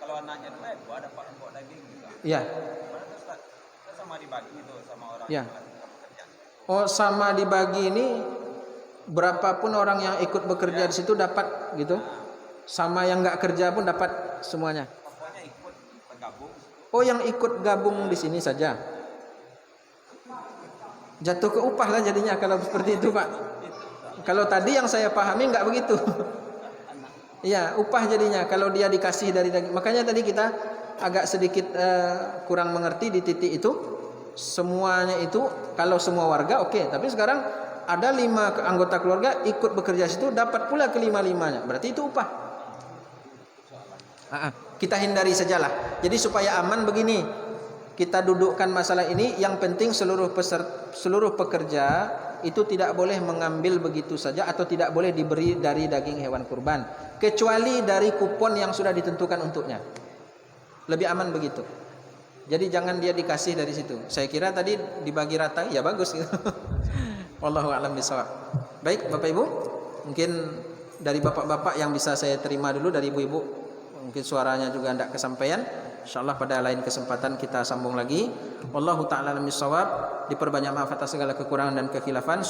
Kalau anaknya 2 dapat empuk daging juga. Iya. Mana tuh Ustaz? Kita sama dibagi itu sama orang Ya. yang melakukan pekerjaan. Oh, sama dibagi ini berapapun orang yang ikut bekerja di situ dapat gitu. Sama yang nggak kerja pun dapat semuanya. Pokoknya ikut bergabung. Oh, yang ikut gabung di sini saja. Jatuh ke upah lah jadinya kalau seperti itu, Pak. Kalau tadi yang saya pahami nggak begitu. Iya, upah jadinya kalau dia dikasih dari daging. Makanya tadi kita agak sedikit kurang mengerti di titik itu. Semuanya itu kalau semua warga oke, tapi sekarang ada 5 anggota keluarga ikut bekerja situ dapat pula kelima-limanya. Berarti itu upah. Kita hindari sajalah. Jadi supaya aman begini, kita dudukkan masalah ini. Yang penting seluruh pekerja itu tidak boleh mengambil begitu saja atau tidak boleh diberi dari daging hewan kurban, kecuali dari kupon yang sudah ditentukan untuknya. Lebih aman begitu. Jadi jangan dia dikasih dari situ. Saya kira tadi dibagi rata, ya bagus gitu. Wallahu a'lam bishawab. Baik, Bapak Ibu, mungkin dari bapak-bapak yang bisa saya terima dulu, dari ibu-ibu mungkin suaranya juga tidak kesampaian. Insyaallah pada lain kesempatan kita sambung lagi. Wallahu ta'ala a'lam bishawab. Diperbanyak maaf atas segala kekurangan dan kekhilafan.